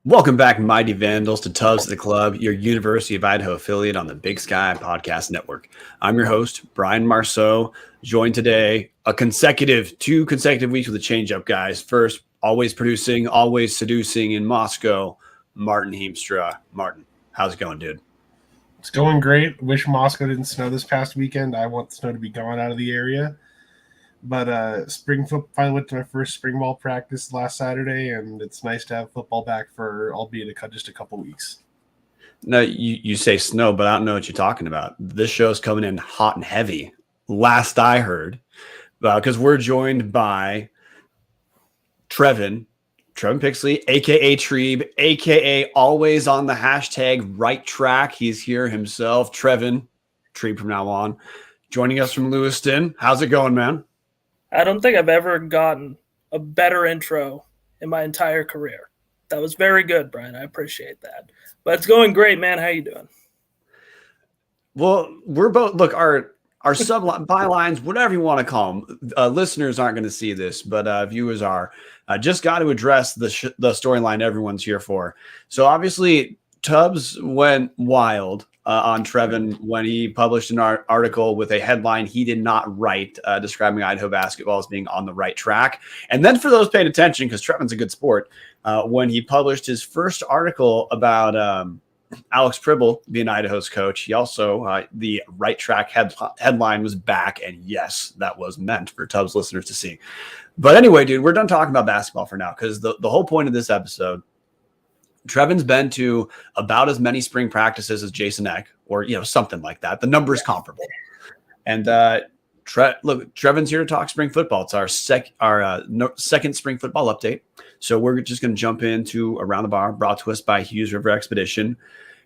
Welcome back, Mighty Vandals, to Tubbs of the Club, your University of Idaho affiliate on the Big Sky Podcast Network. I'm your host, Brian Marceau, joined today two consecutive weeks with a change-up, guys. First, always producing, always seducing in Moscow, Martin Heemstra. Martin, how's it going, dude? It's going great. Wish Moscow didn't snow this past weekend. I want the snow to be gone out of the area. But spring football, finally went to my first spring ball practice last Saturday, and it's nice to have football back for, albeit just a couple weeks. No, you say snow, but I don't know what you're talking about. This show's coming in hot and heavy. Last I heard, because we're joined by Trevan Pixley, a.k.a. Treeb, a.k.a. always on the hashtag right track. He's here himself. Trevan, Treeb from now on, joining us from Lewiston. How's it going, man? I don't think I've ever gotten a better intro in my entire career. That was very good, Brian. I appreciate that. But it's going great, man. How you doing? Well, we're both, look, our sub bylines, whatever you want to call them. Listeners aren't going to see this, but viewers are. Just got to address the storyline everyone's here for. So obviously, Tubbs went wild on Trevan when he published an article with a headline he did not write, describing Idaho basketball as being on the right track. And then for those paying attention, because Trevan's a good sport, when he published his first article about Alex Pribble being Idaho's coach, he also, the right track headline was back. And yes, that was meant for Tubbs listeners to see. But anyway, dude, we're done talking about basketball for now, because the whole point of this episode, Trevan's been to about as many spring practices as Jason Eck, or something like that. The number is comparable. And Trevan's here to talk spring football. It's our second spring football update. So we're just going to jump into Around the Bar, brought to us by Hughes River Expedition.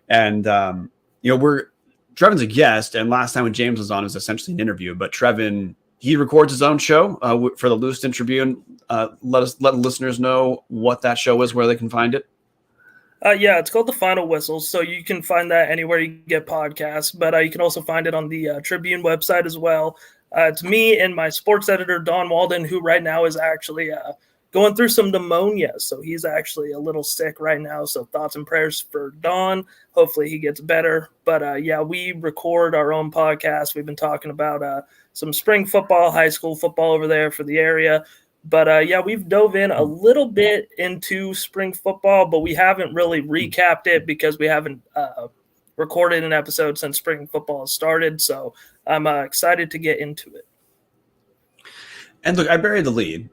And Trevan's a guest. And last time when James was on, it was essentially an interview. But Trevan, he records his own show for the Lewiston Tribune. Let listeners know what that show is, where they can find it. Yeah, it's called The Final Whistle, so you can find that anywhere you get podcasts, but you can also find it on the Tribune website as well. It's me and my sports editor, Don Walden, who right now is actually going through some pneumonia, so he's actually a little sick right now, so thoughts and prayers for Don. Hopefully he gets better. But, yeah, we record our own podcast. We've been talking about some spring football, high school football over there for the area. But, yeah, we've dove in a little bit into spring football, but we haven't really recapped it because we haven't recorded an episode since spring football has started. So I'm excited to get into it. And look, I buried the lead.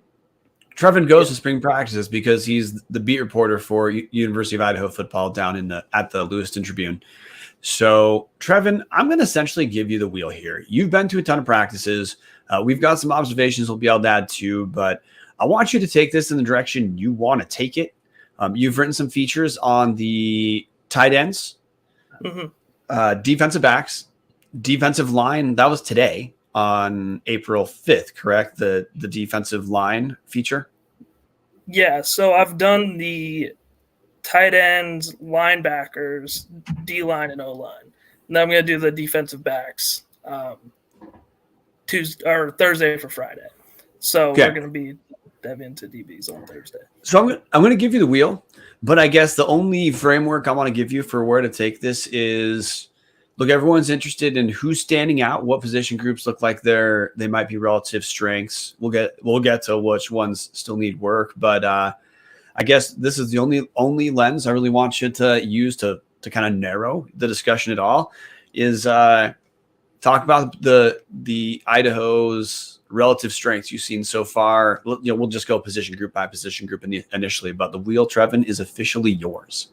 Trevan goes to spring practices because he's the beat reporter for University of Idaho football down at the Lewiston Tribune. So, Trevan, I'm going to essentially give you the wheel here. You've been to a ton of practices. We've got some observations we'll be able to add to, but I want you to take this in the direction you want to take it. You've written some features on the tight ends, defensive backs, defensive line. That was today on April 5th, correct? The defensive line feature? Yeah, so I've done the tight ends, linebackers, D-line, and O-line. And then I'm going to do the defensive backs Thursday for Friday. So We're going to be diving into DBs on Thursday. So I'm going to give you the wheel, but I guess the only framework I want to give you for where to take this is, look, everyone's interested in who's standing out, what position groups look like they might be relative strengths. We'll get to which ones still need work, but I guess this is the only lens I really want you to use to kind of narrow the discussion at all is talk about the Idaho's relative strengths you've seen so far. We'll just go position group by position group initially, but the wheel, Trevan, is officially yours.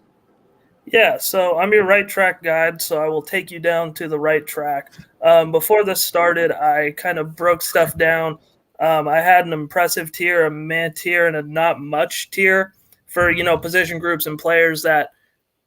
Yeah, so I'm your right track guide, so I will take you down to the right track. Before this started, I kind of broke stuff down. I had an impressive tier, a man tier, and a not much tier for, position groups and players that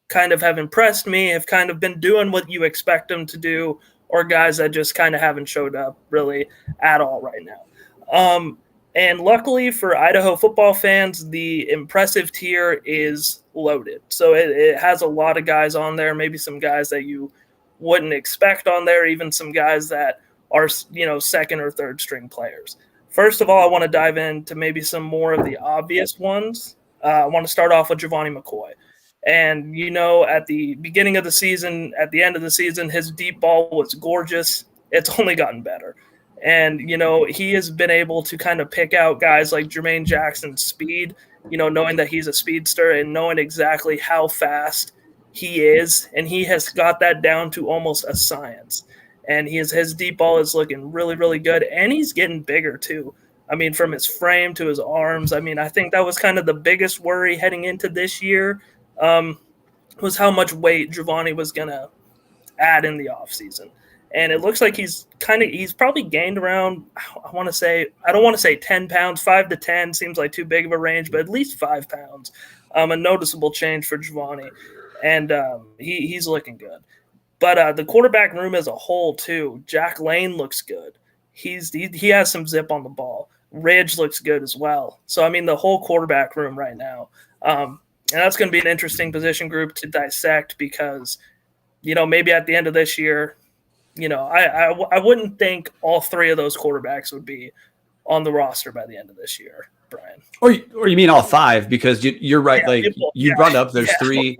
kind of have impressed me, have kind of been doing what you expect them to do, or guys that just kind of haven't showed up really at all right now. And luckily for Idaho football fans, the impressive tier is loaded. So it has a lot of guys on there, maybe some guys that you wouldn't expect on there, even some guys that are, second or third string players. First of all, I want to dive into maybe some more of the obvious ones. I want to start off with Giovanni McCoy. And, at the beginning of the season, at the end of the season, his deep ball was gorgeous. It's only gotten better. And, he has been able to kind of pick out guys like Jermaine Jackson's speed, knowing that he's a speedster and knowing exactly how fast he is. And he has got that down to almost a science. And his deep ball is looking really, really good. And he's getting bigger, too. I mean, from his frame to his arms. I mean, I think that was kind of the biggest worry heading into this year, was how much weight Giovanni was going to add in the offseason. And it looks like he's probably gained around, I don't want to say 10 pounds, 5 to 10 seems like too big of a range, but at least 5 pounds. A noticeable change for Giovanni. And he's looking good. But the quarterback room as a whole, too, Jack Lane looks good. He has some zip on the ball. Ridge looks good as well. So, I mean, the whole quarterback room right now. And that's going to be an interesting position group to dissect because, maybe at the end of this year, I wouldn't think all 3 of those quarterbacks would be on the roster by the end of this year, Brian. Or you mean all 5? Because you're right. Brought up there's 3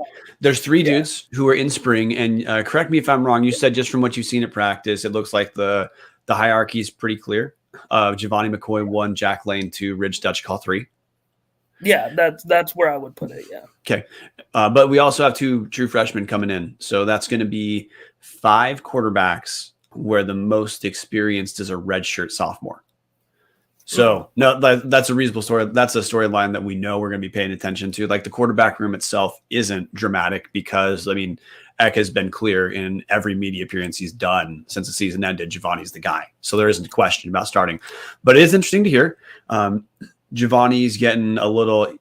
dudes who are in spring, and correct me if I'm wrong. You said just from what you've seen at practice, it looks like the hierarchy is pretty clear. Giovanni McCoy 1, Jack Lane 2, Ridge Dutchcall 3. Yeah, that's where I would put it. Yeah. Okay, but we also have 2 true freshmen coming in, so that's going to be 5 quarterbacks where the most experienced is a redshirt sophomore. So no, that's a reasonable story. That's a storyline that we know we're going to be paying attention to. Like the quarterback room itself isn't dramatic because, I mean, Eck has been clear in every media appearance he's done since the season ended. Giovanni's the guy. So there isn't a question about starting. But it is interesting to hear. Giovanni's getting a little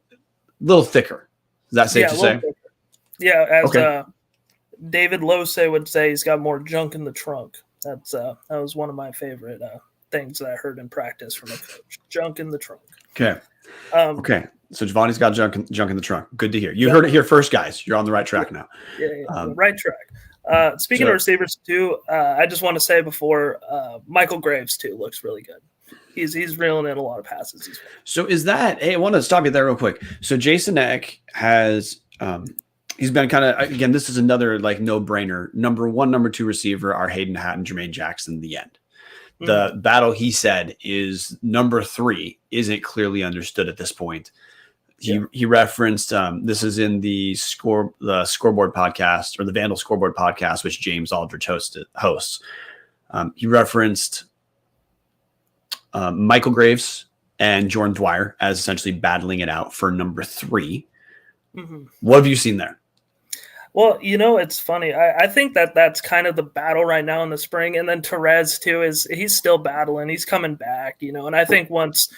thicker. Is that safe to say? Thicker. Yeah, as David Lose would say, he's got more junk in the trunk. That was one of my favorite things that I heard in practice from a coach. Junk in the trunk. Okay. Okay. So Giovanni's got junk in the trunk. Good to hear. You heard it here first, guys. You're on the right track now. Yeah, right track. Speaking of receivers too, I just want to say before Michael Graves too looks really good. He's reeling in a lot of passes. So is that? Hey, I want to stop you there real quick. So Jason Eck has he's been kind of, again, this is another like no brainer. Number 1, number 2 receiver are Hayden Hatt and Jermaine Jackson. The end. The battle, he said, is number 3 isn't clearly understood at this point. He referenced this is in the scoreboard podcast, or the Vandal Scoreboard podcast, which James Aldridge hosts. He referenced Michael Graves and Jordan Dwyer as essentially battling it out for number 3. What have you seen there? Well, it's funny. I think that's kind of the battle right now in the spring. And then Terez too he's still battling. He's coming back, and I think once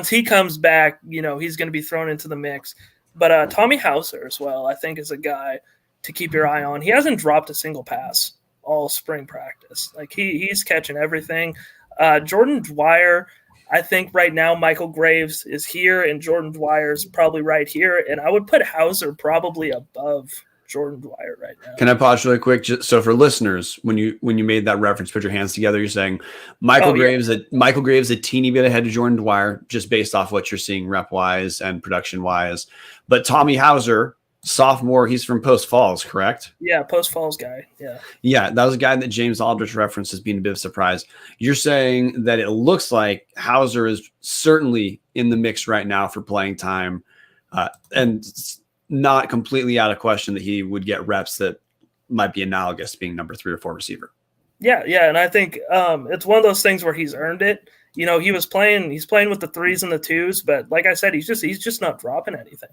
he comes back, he's going to be thrown into the mix. But Tommy Hauser as well, I think, is a guy to keep your eye on. He hasn't dropped a single pass all spring practice. Like he's catching everything. Jordan Dwyer, I think right now Michael Graves is here and Jordan Dwyer is probably right here. And I would put Hauser probably above Jordan Dwyer right now. Can I pause really quick? So for listeners, when you made that reference, put your hands together. You're saying Michael Graves a teeny bit ahead of Jordan Dwyer, just based off what you're seeing rep wise and production wise. But Tommy Hauser, sophomore, he's from Post Falls, correct? Yeah, Post Falls guy. Yeah, that was a guy that James Aldridge referenced as being a bit of a surprise. You're saying that it looks like Hauser is certainly in the mix right now for playing time, and not completely out of question that he would get reps that might be analogous to being number 3 or 4 receiver. Yeah, and I think it's one of those things where he's earned it. He's playing with the 3s and the 2s, but like I said, he's just not dropping anything.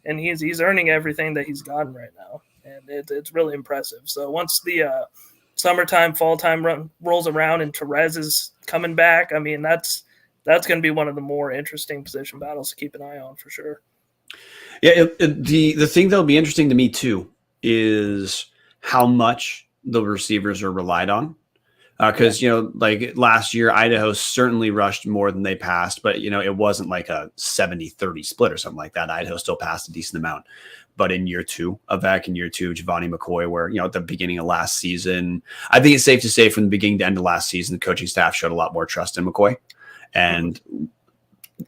And he's earning everything that he's gotten right now. And it's really impressive. So once the summertime, fall time rolls around and Terez is coming back, I mean, that's going to be one of the more interesting position battles to keep an eye on for sure. Yeah, the thing that'll be interesting to me too is how much the receivers are relied on. Because, like last year, Idaho certainly rushed more than they passed, but, it wasn't like a 70-30 split or something like that. Idaho still passed a decent amount. But in year 2 of Eck, in year 2, Giovanni McCoy, where, at the beginning of last season, I think it's safe to say from the beginning to end of last season, the coaching staff showed a lot more trust in McCoy. And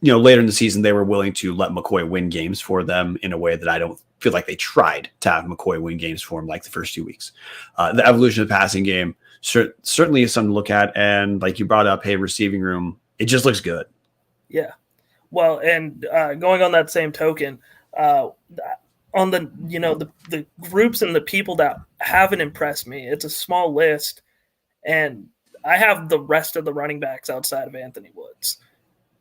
later in the season, they were willing to let McCoy win games for them in a way that I don't feel like they tried to have McCoy win games for him like the first 2 weeks. The evolution of the passing game certainly is something to look at. And like you brought up, hey, receiving room, it just looks good. Yeah. Well, and going on that same token, on the groups and the people that haven't impressed me, it's a small list, and I have the rest of the running backs outside of Anthony Woods.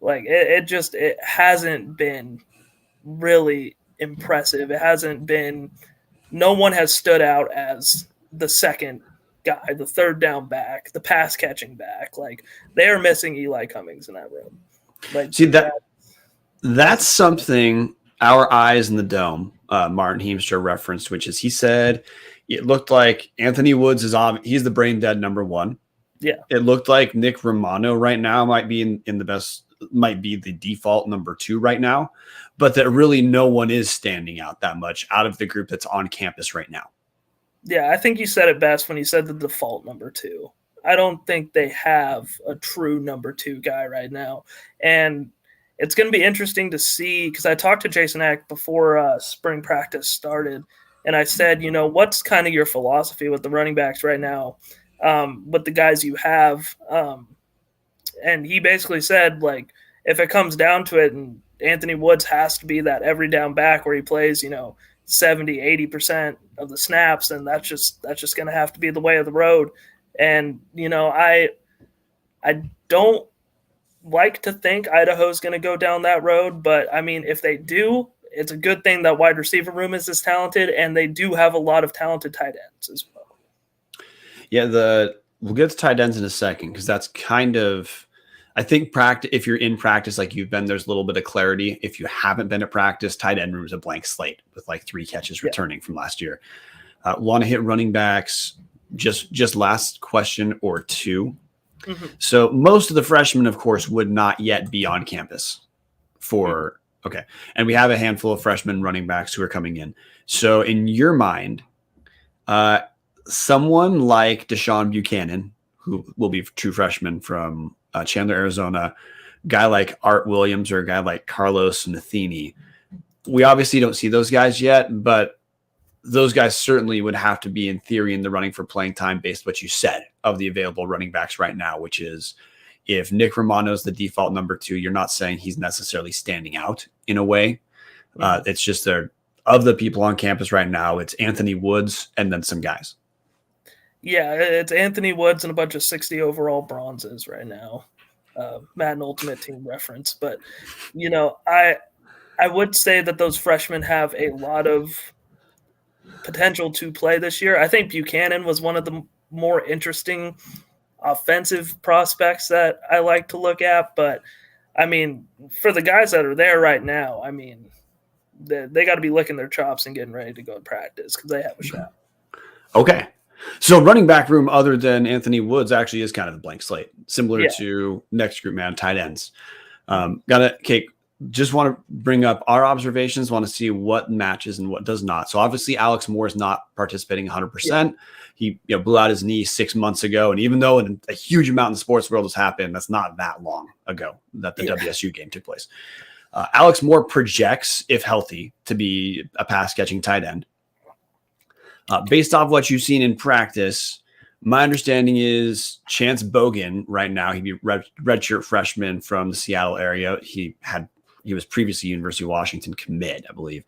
Like it hasn't been really impressive. It hasn't been. No one has stood out as the second guy, the third down back, the pass catching back. Like they are missing Eli Cummings in that room. Like see that's something our eyes in the dome, Martin Heemstra referenced, which is he said it looked like Anthony Woods he's the brain dead number one. Yeah. It looked like Nick Romano right now might be might be the default number two right now, but that really no one is standing out that much out of the group that's on campus right now. Yeah, I think you said it best when you said the default number two. I don't think they have a true number two guy right now. And it's going to be interesting to see, because I talked to Jason Eck before spring practice started, and I said, what's kind of your philosophy with the running backs right now, with the guys you have? And he basically said, like, if it comes down to it, and Anthony Woods has to be that every down back where he plays, 70, 80% of the snaps, and that's just going to have to be the way of the road. And, I don't like to think Idaho's going to go down that road, but I mean, if they do, it's a good thing that wide receiver room is this talented, and they do have a lot of talented tight ends as well. Yeah, we'll get to tight ends in a second, because that's kind of, I think, practice. If you're in practice like you've been, there's a little bit of clarity. If you haven't been at practice, tight end room is a blank slate with like 3 catches returning from last year. Want to hit running backs? Just last question or two. Mm-hmm. So most of the freshmen, of course, would not yet be on campus okay. And we have a handful of freshman running backs who are coming in. So in your mind, someone like Deshaun Buchanan, who will be true freshman from Chandler, Arizona, guy like Art Williams or a guy like Carlos Nathini, we obviously don't see those guys yet, but those guys certainly would have to be in theory in the running for playing time based on what you said of the available running backs right now, which is if Nick Romano is the default number two, you're not saying he's necessarily standing out in a way. It's just of the people on campus right now, it's Anthony Woods and then some guys. Yeah, it's Anthony Woods and a bunch of 60 overall bronzes right now. Madden Ultimate Team reference. But, I would say that those freshmen have a lot of potential to play this year. I think Buchanan was one of the more interesting offensive prospects that I like to look at. But, I mean, for the guys that are there right now, I mean, they got to be licking their chops and getting ready to go to practice because they have a shot. Okay. So running back room other than Anthony Woods actually is kind of a blank slate, similar to next group, man, tight ends. Just want to bring up our observations, want to see what matches and what does not. So obviously Alex Moore is not participating 100%. He blew out his knee 6 months ago. And even though a huge amount in the sports world has happened, that's not that long ago that the WSU game took place. Alex Moore projects, if healthy, to be a pass catching tight end. Based off what you've seen in practice, my understanding is Chance Bogan right now, he'd be redshirt freshman from the Seattle area. He was previously University of Washington commit, I believe.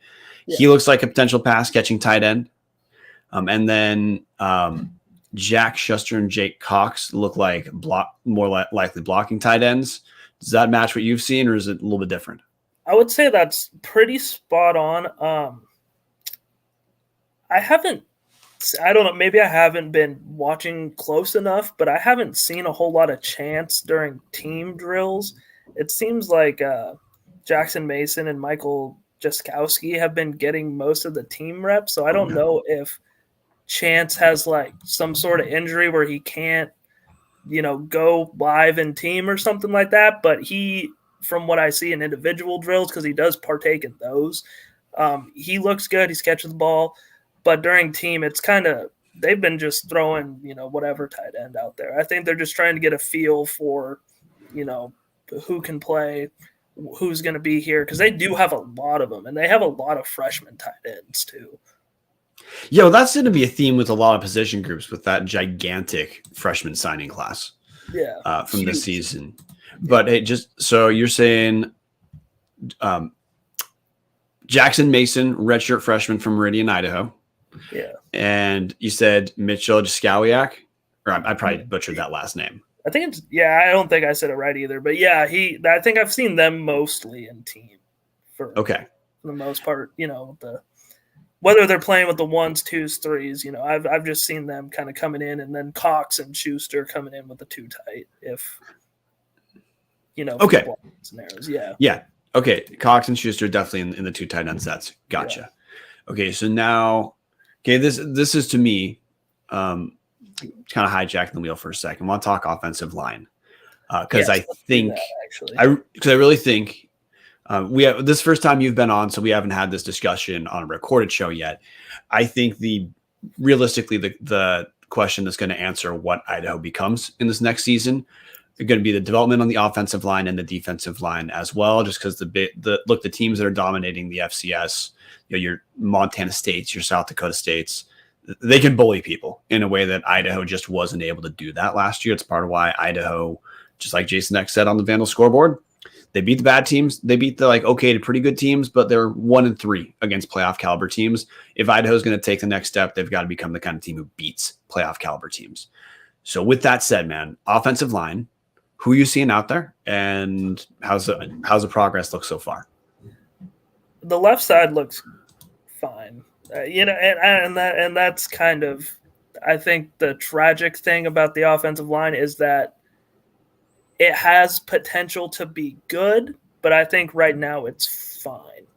Yeah. He looks like a potential pass catching tight end. And then Jack Shuster and Jake Cox look like more likely blocking tight ends. Does that match what you've seen, or is it a little bit different? I would say that's pretty spot on. I don't know, maybe I haven't been watching close enough, but I haven't seen a whole lot of Chance during team drills. It seems like Jackson Mason and Michael Jaskowski have been getting most of the team reps, so I don't know if Chance has like some sort of injury where he can't, go live in team or something like that, but he, from what I see in individual drills, because he does partake in those, he looks good, he's catching the ball. But during team, it's kind of – they've been just throwing, whatever tight end out there. I think they're just trying to get a feel for, who can play. who's going to be here because they do have a lot of them, and they have a lot of freshman tight ends too. Yeah, well, that's going to be a theme with a lot of position groups with that gigantic freshman signing class. Yeah, from this season. But hey, just so you're saying Jackson Mason, redshirt freshman from Meridian, Idaho. Yeah. And you said Mitchell Jaskawiak, or I probably butchered that last name. I think it's, I don't think I said it right either, but yeah, I think I've seen them mostly in team for the most part, whether they're playing with the 1s, 2s, 3s, I've just seen them kind of coming in, and then Cox and Schuster coming in with the 2 tight if scenarios. Yeah. Okay. Cox and Schuster definitely in the 2 tight end sets. Gotcha. Yeah. Okay. So now, this is to me, kind of hijacking the wheel for a second. I want to talk offensive line. Because I really think we have this first time you've been on, so we haven't had this discussion on a recorded show yet. I think realistically the question that's going to answer what Idaho becomes in this next season is going to be the development on the offensive line and the defensive line as well. Just because the teams that are dominating the FCS, your Montana States, your South Dakota States, they can bully people in a way that Idaho just wasn't able to do that last year. It's part of why Idaho, just like Jason X said on the Vandal scoreboard, they beat the bad teams. They beat the okay to pretty good teams, but they're 1-3 against playoff caliber teams. If Idaho's going to take the next step, they've got to become the kind of team who beats playoff caliber teams. So with that said, man, offensive line, who are you seeing out there, and how's the progress look so far? The left side looks fine. And that's kind of, I think the tragic thing about the offensive line is that it has potential to be good, but I think right now it's fine.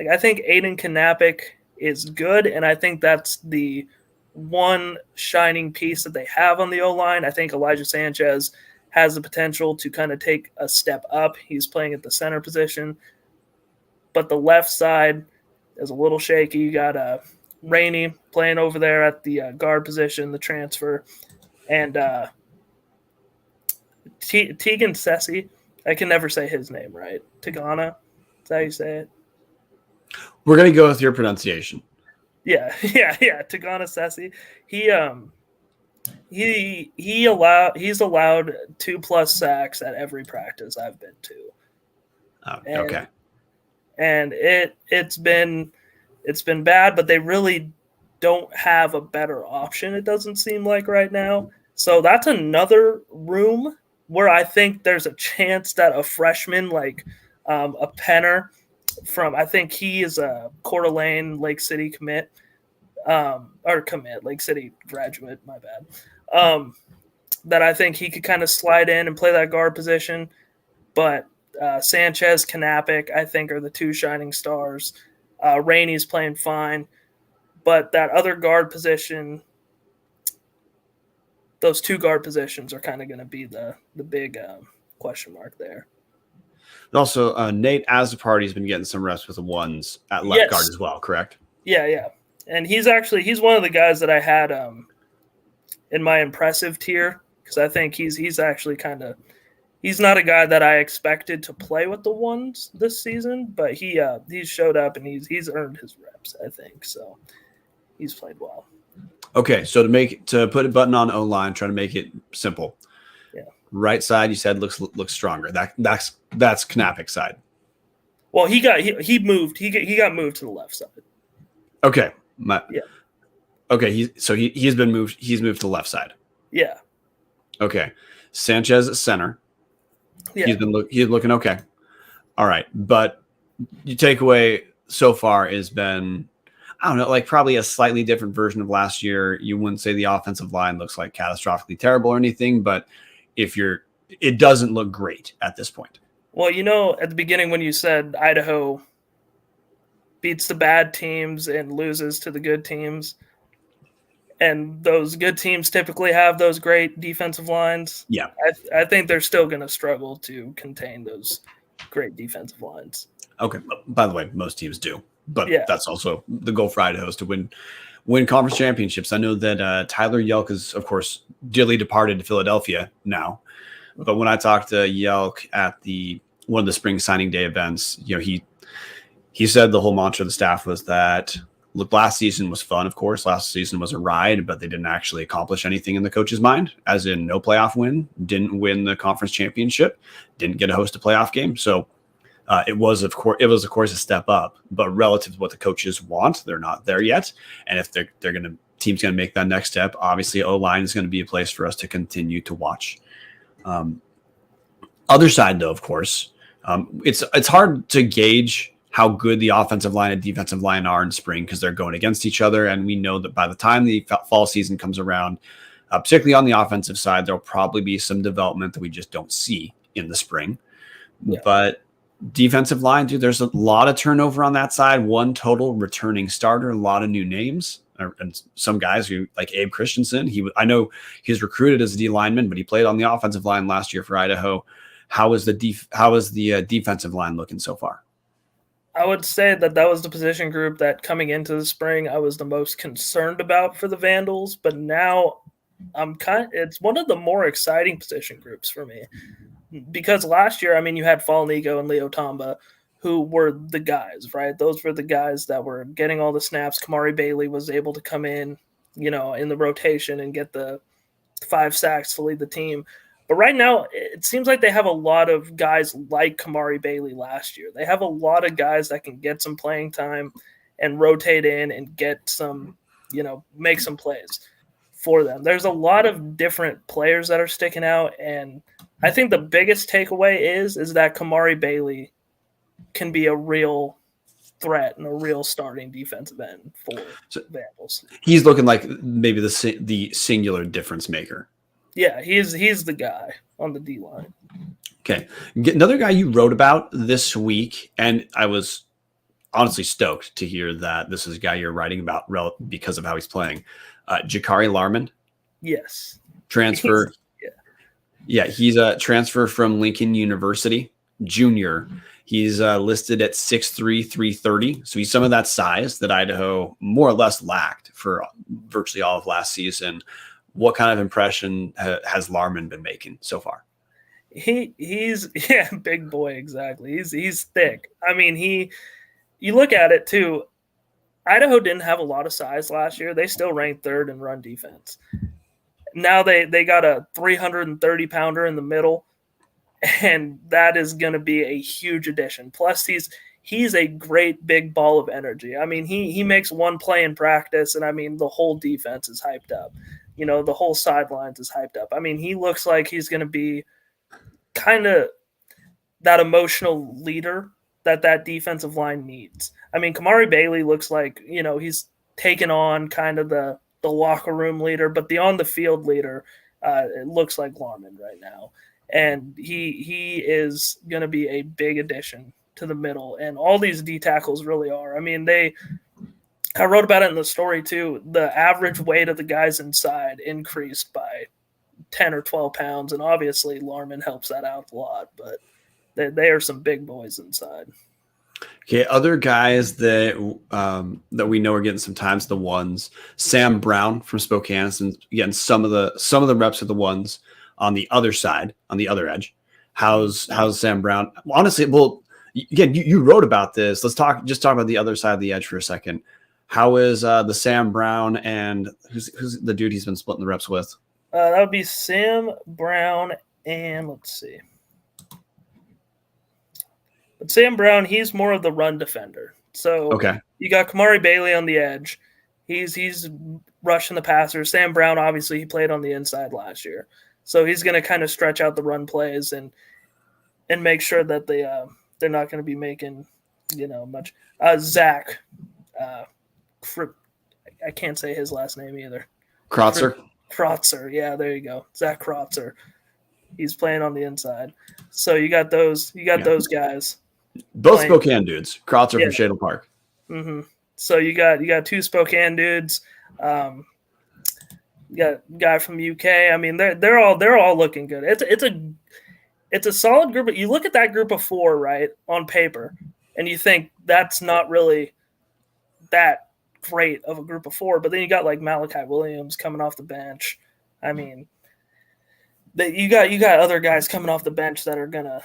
I think Aiden Kanapik is good, and I think that's the one shining piece that they have on the O-line. I think Elijah Sanchez has the potential to kind of take a step up. He's playing at the center position, but the left side is a little shaky. You got Rainey playing over there at the guard position, the transfer, and Tegan Sessi. I can never say his name right. Tagana, is that how you say it? We're gonna go with your pronunciation. Yeah. Tagana Sessi. He's allowed 2+ sacks at every practice I've been to. Okay. And it's been bad, but they really don't have a better option, it doesn't seem like right now. So that's another room where I think there's a chance that a freshman like a Penner from, I think he is a Coeur d'Alene Lake City Lake City graduate, my bad. That I think he could kind of slide in and play that guard position. But Sanchez, Kanapik, I think are the 2 shining stars. Rainey's playing fine. But that other guard position, those 2 guard positions are kind of going to be the big question mark there. Also, Nate Azzopardi has been getting some reps with the 1s at left guard as well, correct? Yeah. And he's one of the guys that I had in my impressive tier, because I think he's actually he's not a guy that I expected to play with the 1s this season, but he's showed up and he's earned his reps, I think. So he's played well. Okay, so to put a button on O-line, try to make it simple. Yeah. Right side, you said looks stronger. That's Kanapik's side. Well, he got moved to the left side. Okay. Yeah. Okay, he's been moved. He's moved to the left side. Yeah. Okay. Sanchez at center. Yeah. He's looking okay. All right, but your takeaway so far has been, I don't know, probably a slightly different version of last year. You wouldn't say the offensive line looks like catastrophically terrible or anything, but it doesn't look great at this point. Well, at the beginning when you said Idaho beats the bad teams and loses to the good teams, and those good teams typically have those great defensive lines. Yeah. I think they're still going to struggle to contain those great defensive lines. Okay. By the way, most teams do. But yeah, that's also the goal for Idaho is to win conference championships. I know that Tyler Yelk is, of course, dearly departed to Philadelphia now. But when I talked to Yelk at the one of the spring signing day events, he said the whole mantra of the staff was that, look, last season was fun, of course. Last season was a ride, but they didn't actually accomplish anything in the coach's mind, as in no playoff win, didn't win the conference championship, didn't get to host a playoff game. So it was, of course, a step up, but relative to what the coaches want, they're not there yet. And if team's going to make that next step, obviously O-line is going to be a place for us to continue to watch. Other side, though, of course, it's hard to gauge how good the offensive line and defensive line are in spring because they're going against each other. And we know that by the time the fall season comes around, particularly on the offensive side, there'll probably be some development that we just don't see in the spring. Yeah. But defensive line, dude, there's a lot of turnover on that side. One total returning starter, a lot of new names. And some guys who, like Abe Christensen, I know he's recruited as a D lineman, but he played on the offensive line last year for Idaho. How is the defensive line looking so far? I would say that was the position group that coming into the spring I was the most concerned about for the Vandals, but now it's one of the more exciting position groups for me. Because last year, I mean, you had Falnigo and Leo Tamba, who were the guys, right? Those were the guys that were getting all the snaps. Kamari Bailey was able to come in, in the rotation and get the 5 sacks to lead the team. But right now, it seems like they have a lot of guys like Kamari Bailey last year. They have a lot of guys that can get some playing time and rotate in and get some, make some plays for them. There's a lot of different players that are sticking out, and I think the biggest takeaway is that Kamari Bailey can be a real threat and a real starting defensive end for Vandals. He's looking like maybe the singular difference maker. Yeah, he's the guy on the D line. Okay. Another guy you wrote about this week, and I was honestly stoked to hear that this is a guy you're writing about because of how he's playing. Jakari Larman. Yes. Transfer. He's a transfer from Lincoln University, junior. He's listed at 6'3", 330. So he's some of that size that Idaho more or less lacked for virtually all of last season. What kind of impression has Larman been making so far? He's big boy, exactly. He's thick. I mean, you look at it too. Idaho didn't have a lot of size last year. They still ranked third in run defense. Now they got a 330-pounder in the middle, and that is going to be a huge addition. Plus, he's a great big ball of energy. I mean, he makes one play in practice, and I mean, the whole defense is hyped up. The whole sidelines is hyped up. I mean, he looks like he's going to be kind of that emotional leader that defensive line needs. I mean, Kamari Bailey looks like, he's taken on kind of the locker room leader, but the on-the-field leader, it looks like Larman right now. And he is going to be a big addition to the middle. And all these D tackles really are. I mean, I wrote about it in the story too. The average weight of the guys inside increased by 10 or 12 pounds. And obviously Larman helps that out a lot, but they are some big boys inside. Okay. Other guys that we know are getting some times, the ones, Sam Brown from Spokane, and again, some of the reps of the ones on the other side, on the other edge. How's Sam Brown? Honestly, well, again, you wrote about this. Let's talk about the other side of the edge for a second. How is the Sam Brown and who's the dude he's been splitting the reps with? That would be Sam Brown and let's see. But Sam Brown, he's more of the run defender. So okay. You got Kamari Bailey on the edge. He's rushing the passer. Sam Brown, obviously, he played on the inside last year. So he's going to kind of stretch out the run plays and make sure that they're not going to be making, much. Zach, I can't say his last name either. Krotzer. Yeah, there you go. Zach Krotzer. He's playing on the inside. So you got those guys. Both playing. Spokane dudes. Krotzer from Shadle Park. Mm-hmm. So you got 2 Spokane dudes. You got a guy from UK. I mean, they're all looking good. It's a solid group. You look at that group of 4, right, on paper, and you think that's not really that great of a group of 4. But then you got like Malachi Williams coming off the bench. I mean, you got other guys coming off the bench that are gonna,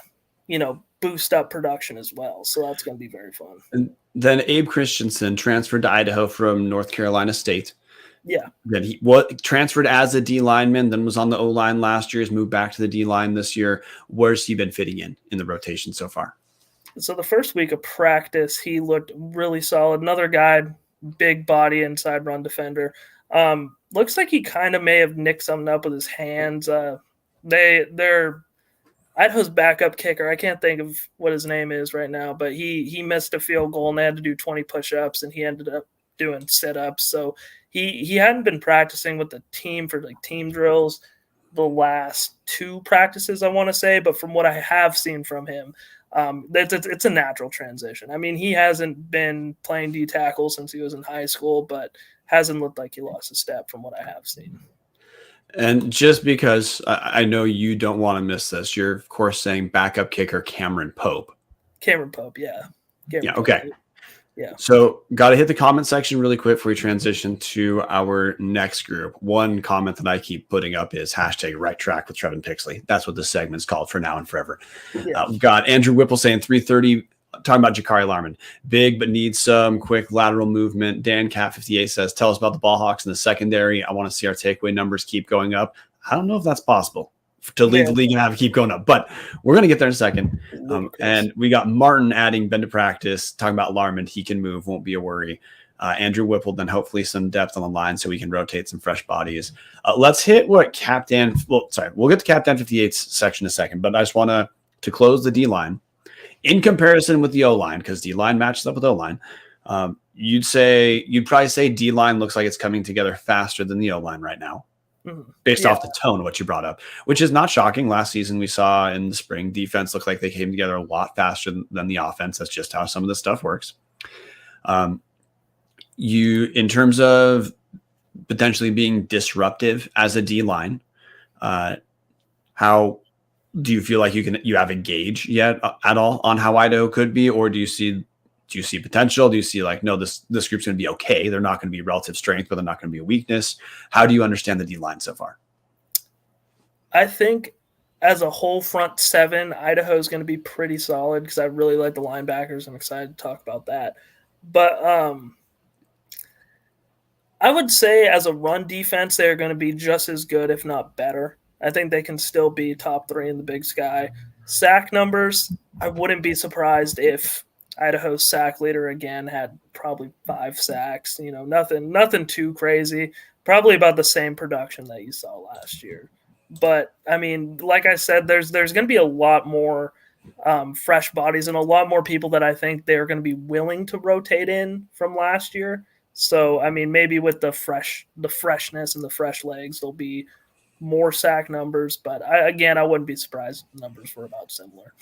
boost up production as well. So that's going to be very fun. And then Abe Christensen transferred to Idaho from North Carolina State. Yeah. Then he transferred as a D lineman, then was on the O line last year, has moved back to the D line this year. Where's he been fitting in the rotation so far? So the first week of practice, he looked really solid. Another guy, big body inside run defender. Looks like he kind of may have nicked something up with his hands. They're Idaho's backup kicker. I can't think of what his name is right now, but he missed a field goal and they had to do 20 push-ups, and he ended up doing sit-ups. So he hadn't been practicing with the team for like team drills the last 2 practices, I want to say. But from what I have seen from him, it's a natural transition. I mean, he hasn't been playing D tackle since he was in high school, but hasn't looked like he lost a step from what I have seen. And just because I know you don't want to miss this, you're of course saying backup kicker Cameron Pope. Cameron Pope, yeah. Okay. Yeah. So got to hit the comment section really quick before we transition to our next group. One comment that I keep putting up is hashtag right track with Trevan Pixley. That's what this segment's called for now and forever. Yeah. We've got Andrew Whipple saying 330, talking about Jakari Larman. Big, but needs some quick lateral movement. Dan Cat 58 says, tell us about the Ball Hawks in the secondary. I want to see our takeaway numbers keep going up. I don't know if that's possible to lead the league and have it keep going up, but we're going to get there in a second. And we got Martin adding Ben to practice, talking about Larman. He can move, won't be a worry. Andrew Whipple, then hopefully some depth on the line so we can rotate some fresh bodies. Let's hit what we'll get to Captain 58's section in a second, but I just want to close the D-line. In comparison with the O-line, because D-line matches up with O-line, you'd probably say D-line looks like it's coming together faster than the O-line right now, based off the tone of what you brought up, which is not shocking. Last season we saw in the spring, defense looked like they came together a lot faster than the offense. That's just how some of this stuff works. In terms of potentially being disruptive as a D-line, how do you feel like you have a gauge yet at all on how Idaho could be, or do you see potential? Do you see like, no, this group's going to be okay. They're not going to be relative strength, but they're not going to be a weakness. How do you understand the D-line so far? I think as a whole front 7, Idaho is going to be pretty solid because I really like the linebackers. I'm excited to talk about that. But I would say as a run defense, they're going to be just as good, if not better. I think they can still be top 3 in the Big Sky. Sack numbers, I wouldn't be surprised if Idaho's sack leader again had probably 5 sacks. Nothing too crazy. Probably about the same production that you saw last year. But I mean, like I said, there's going to be a lot more fresh bodies and a lot more people that I think they're going to be willing to rotate in from last year. So I mean, maybe with the freshness and the fresh legs, there'll be more sack numbers, but I wouldn't be surprised if the numbers were about similar.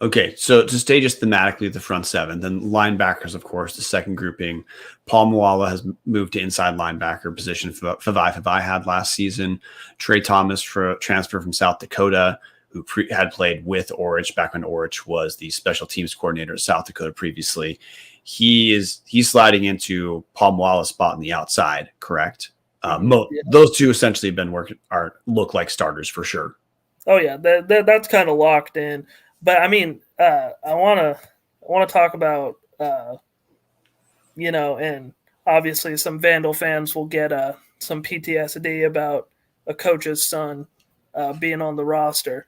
Okay, so to stay just thematically at the front 7, then linebackers, of course, the second grouping. Paul Moala has moved to inside linebacker position. Favai had last season. Trey Thomas transfer from South Dakota, who had played with Orich back when Orich was the special teams coordinator at South Dakota previously. He's sliding into Paul Moala's spot on the outside, correct? Those two essentially have been look like starters for sure. Oh yeah, that's kind of locked in. But I mean, I want to talk about and obviously some Vandal fans will get some PTSD about a coach's son being on the roster,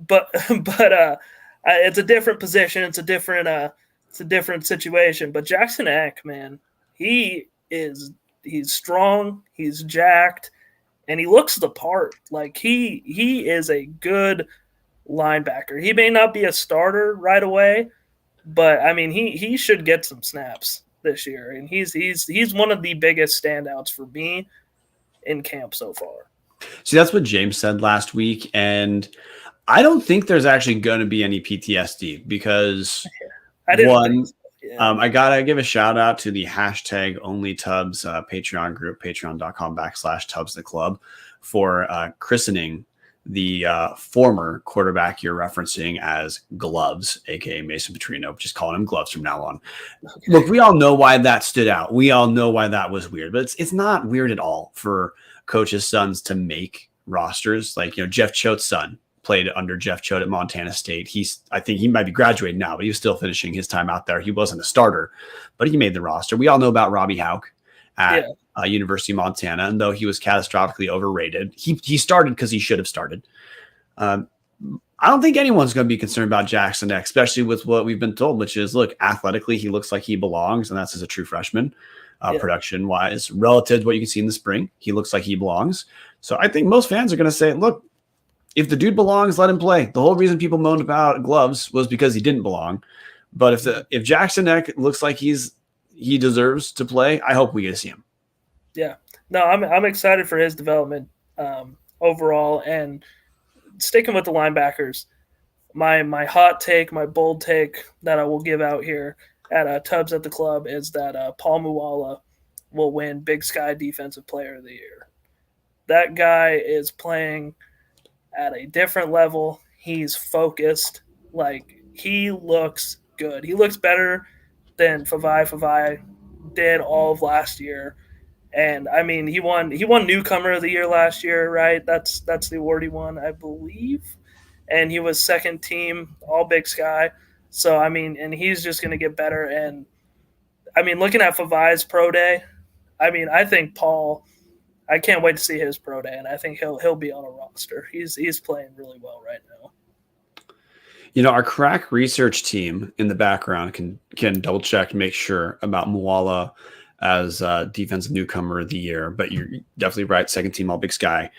but it's a different position. It's a different situation. But Jackson Eck, man, he's strong, he's jacked, and he looks the part. Like he is a good linebacker. He may not be a starter right away, but I mean he should get some snaps this year, and he's one of the biggest standouts for me in camp so far. See, that's what James said last week, and I don't think there's actually going to be any PTSD because I gotta give a shout out to the hashtag OnlyTubs Patreon group, patreon.com/Tubs the Club, for christening the former quarterback you're referencing as Gloves, aka Mason Petrino. Just calling him Gloves from now on. Okay. Look, we all know why that stood out. We all know why that was weird, but it's not weird at all for coaches' sons to make rosters. Like, Jeff Choate's son played under Jeff Choate at Montana State. I think he might be graduating now, but he was still finishing his time out there. He wasn't a starter, but he made the roster. We all know about Robbie Hauk at University of Montana, and though he was catastrophically overrated, he started because he should have started. I don't think anyone's going to be concerned about Jackson Eck, especially with what we've been told, which is, look, athletically, he looks like he belongs, and that's as a true freshman. Production-wise, relative to what you can see in the spring, he looks like he belongs. So I think most fans are going to say, look, if the dude belongs, let him play. The whole reason people moaned about gloves was because he didn't belong. But if Jackson Eck looks like he deserves to play, I hope we get to see him. Yeah. No, I'm excited for his development overall. And sticking with the linebackers, my hot take, my bold take that I will give out here at Tubbs at the Club is that Paul Muala will win Big Sky Defensive Player of the Year. That guy is playing at a different level. He's focused. Like, he looks good. He looks better than Favai did all of last year. And I mean, he won Newcomer of the Year last year, right? That's the award he won, I believe. And he was second team All Big Sky. So I mean, and he's just going to get better. And I mean, looking at Favai's pro day, I mean, I think Paul, I can't wait to see his pro day, and I think he'll be on a roster. He's playing really well right now. You know, our crack research team in the background can double check and make sure about Muala as defensive newcomer of the year. But you're definitely right, second team All Big Sky.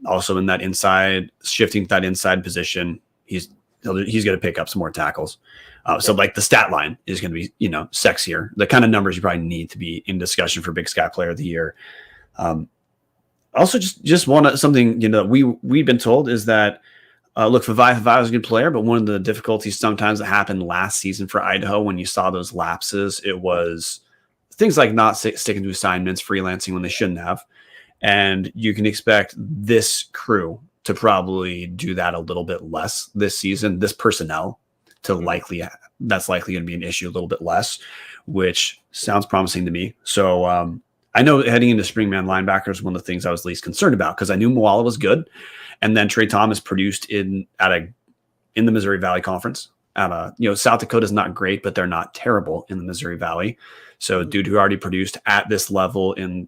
Also in that inside, shifting to that inside position, he's going to pick up some more tackles. So like the stat line is going to be, sexier. The kind of numbers you probably need to be in discussion for Big Sky Player of the Year. Also, just something we've been told is that look, Favai was a good player, but one of the difficulties sometimes that happened last season for Idaho when you saw those lapses, it was things like not sticking to assignments, freelancing when they shouldn't have, and you can expect this crew to probably do that a little bit less this season. This personnel that's likely going to be an issue a little bit less, which sounds promising to me. So. I know heading into spring, man, linebacker is one of the things I was least concerned about because I knew Muala was good, and then Trey Thomas produced in the Missouri Valley Conference. South Dakota is not great, but they're not terrible in the Missouri Valley. So, dude who already produced at this level in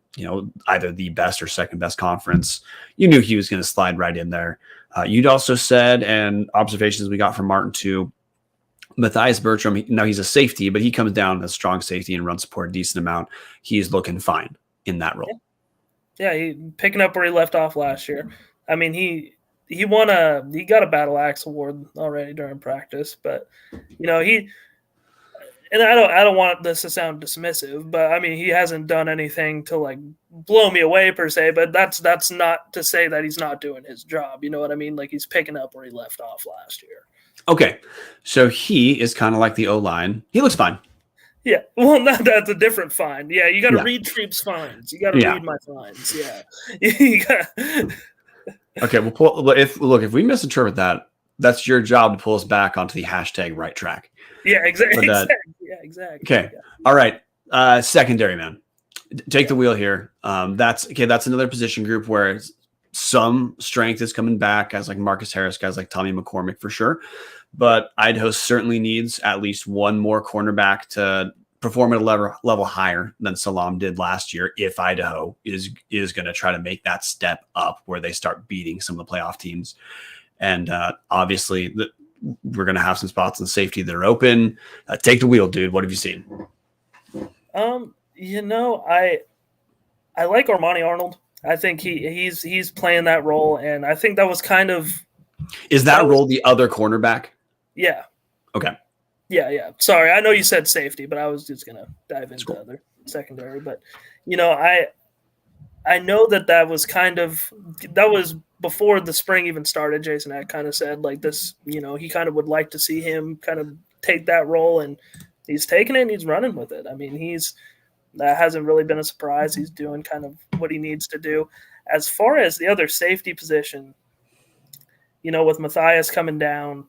either the best or second best conference, you knew he was going to slide right in there. You'd also said, and observations we got from Martin too, Matthias Bertram, now he's a safety, but he comes down as strong safety and run support a decent amount. He's looking fine in that role. Yeah, he picking up where he left off last year. I mean, he got a Battle Axe award already during practice, but and I don't want this to sound dismissive, but I mean, he hasn't done anything to like blow me away per se, but that's not to say that he's not doing his job. You know what I mean? Like, he's picking up where he left off last year. Okay, so he is kind of like the O-line. He looks fine. Yeah, well, that's a different fine. Yeah, you got to read Treep's fines. You got to read my fines. Yeah. Okay, if we misinterpret that, that's your job to pull us back onto the hashtag right track. Yeah, exactly. Yeah, exactly. Okay, all right. Secondary, man, take the wheel here. That's another position group where some strength is coming back, guys like Marcus Harris, guys like Tommy McCormick for sure. But Idaho certainly needs at least one more cornerback to perform at a level higher than Salam did last year if Idaho is going to try to make that step up where they start beating some of the playoff teams. And obviously, we're going to have some spots in safety that are open. Take the wheel, dude. What have you seen? I like Armani Arnold. I think he's playing that role, and I think that was kind of role the other cornerback? Yeah. Okay. Yeah. Sorry, I know you said safety, but I was just gonna dive into other secondary. But I know that was before the spring even started. Jason Eck kind of said like this. He kind of would like to see him kind of take that role, and he's taking it and he's running with it. I mean, that hasn't really been a surprise. He's doing kind of what he needs to do. As far as the other safety position, with Matthias coming down,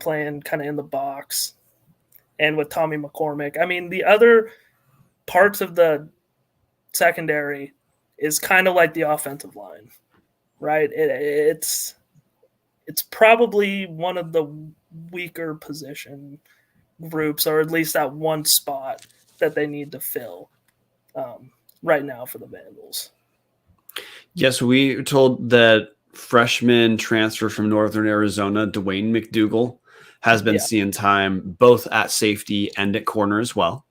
playing kind of in the box, and with Tommy McCormick, I mean, the other parts of the secondary is kind of like the offensive line, right? It's it's probably one of the weaker position groups, or at least that one spot that they need to fill right now for the Vandals. Yes, we were told that freshman transfer from Northern Arizona, Dwayne McDougal, has been seeing time both at safety and at corner as well.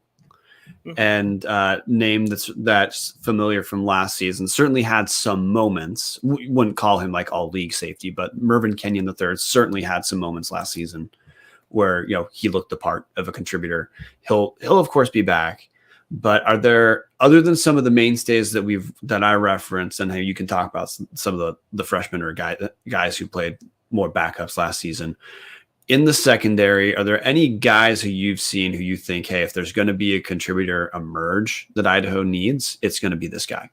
And name that's familiar from last season. Certainly had some moments. We wouldn't call him like all league safety, but Mervyn Kenyon III certainly had some moments last season where he looked the part of a contributor. He'll of course be back. But are there, other than some of the mainstays that I referenced, and you can talk about some of the freshmen or guys who played more backups last season, in the secondary, are there any guys who you've seen who you think, hey, if there's going to be a contributor emerge that Idaho needs, it's going to be this guy?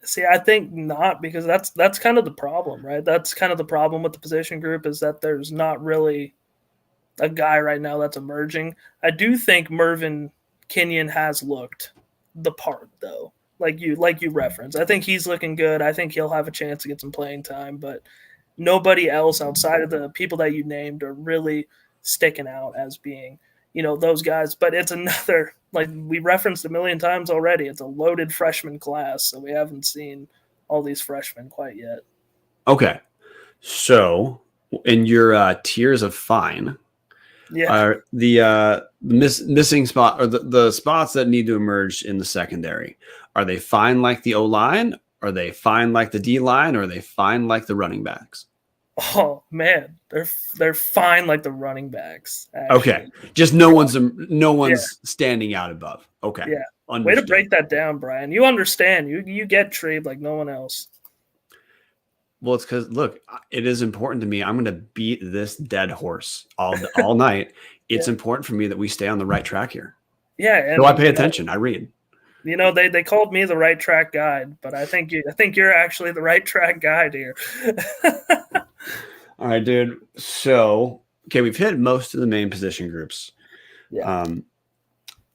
See, I think not, because that's kind of the problem, right? That's kind of the problem with the position group, is that there's not really a guy right now that's emerging. I do think Mervyn Kenyon has looked the part, though, like you referenced. I think he's looking good. I think he'll have a chance to get some playing time, but nobody else outside of the people that you named are really sticking out as being, those guys. But it's another, like we referenced a million times already, it's a loaded freshman class, so we haven't seen all these freshmen quite yet. Okay. So in your tiers of fine, are the missing spot, or the spots that need to emerge in the secondary, are they fine like the O-line? Are they fine like the D-line? Or are they fine like the running backs? Oh man, they're fine like the running backs. Actually. Okay, just no one's standing out above. Okay, yeah. Understood. Way to break that down, Brian. You understand. You get Treve like no one else. Well, it's because, look, it is important to me. I'm going to beat this dead horse all night. It's important for me that we stay on the right track here. Yeah. So I pay attention. I read. They called me the right track guide, but I think you're actually the right track guide here. All right, dude. So, okay, we've hit most of the main position groups. Yeah.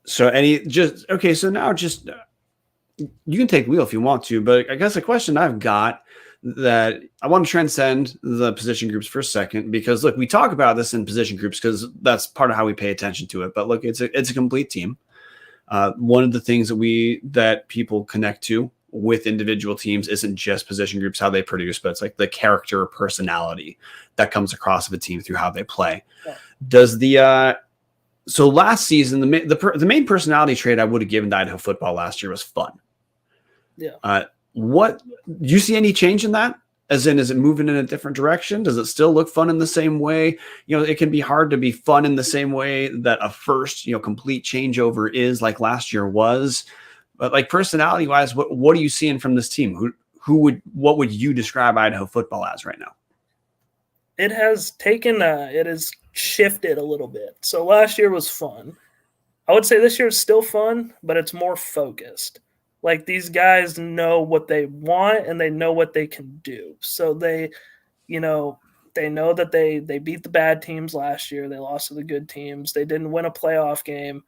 So now just you can take wheel if you want to, but I guess the question I've got, that I want to transcend the position groups for a second, because look, we talk about this in position groups because that's part of how we pay attention to it. But look, it's a complete team. One of the things that people connect to with individual teams isn't just position groups, how they produce, but it's like the character or personality that comes across of a team through how they play. Yeah. So last season, the main personality trait I would have given to Idaho football last year was fun. Yeah. What do you see any change in that? As in, is it moving in a different direction? Does it still look fun in the same way? It can be hard to be fun in the same way that a first, complete changeover is, like last year was. But like personality wise, what are you seeing from this team? What would you describe Idaho football as right now? It has shifted a little bit. So last year was fun. I would say this year is still fun, but it's more focused. Like, these guys know what they want and they know what they can do. So they know that they beat the bad teams last year. They lost to the good teams. They didn't win a playoff game.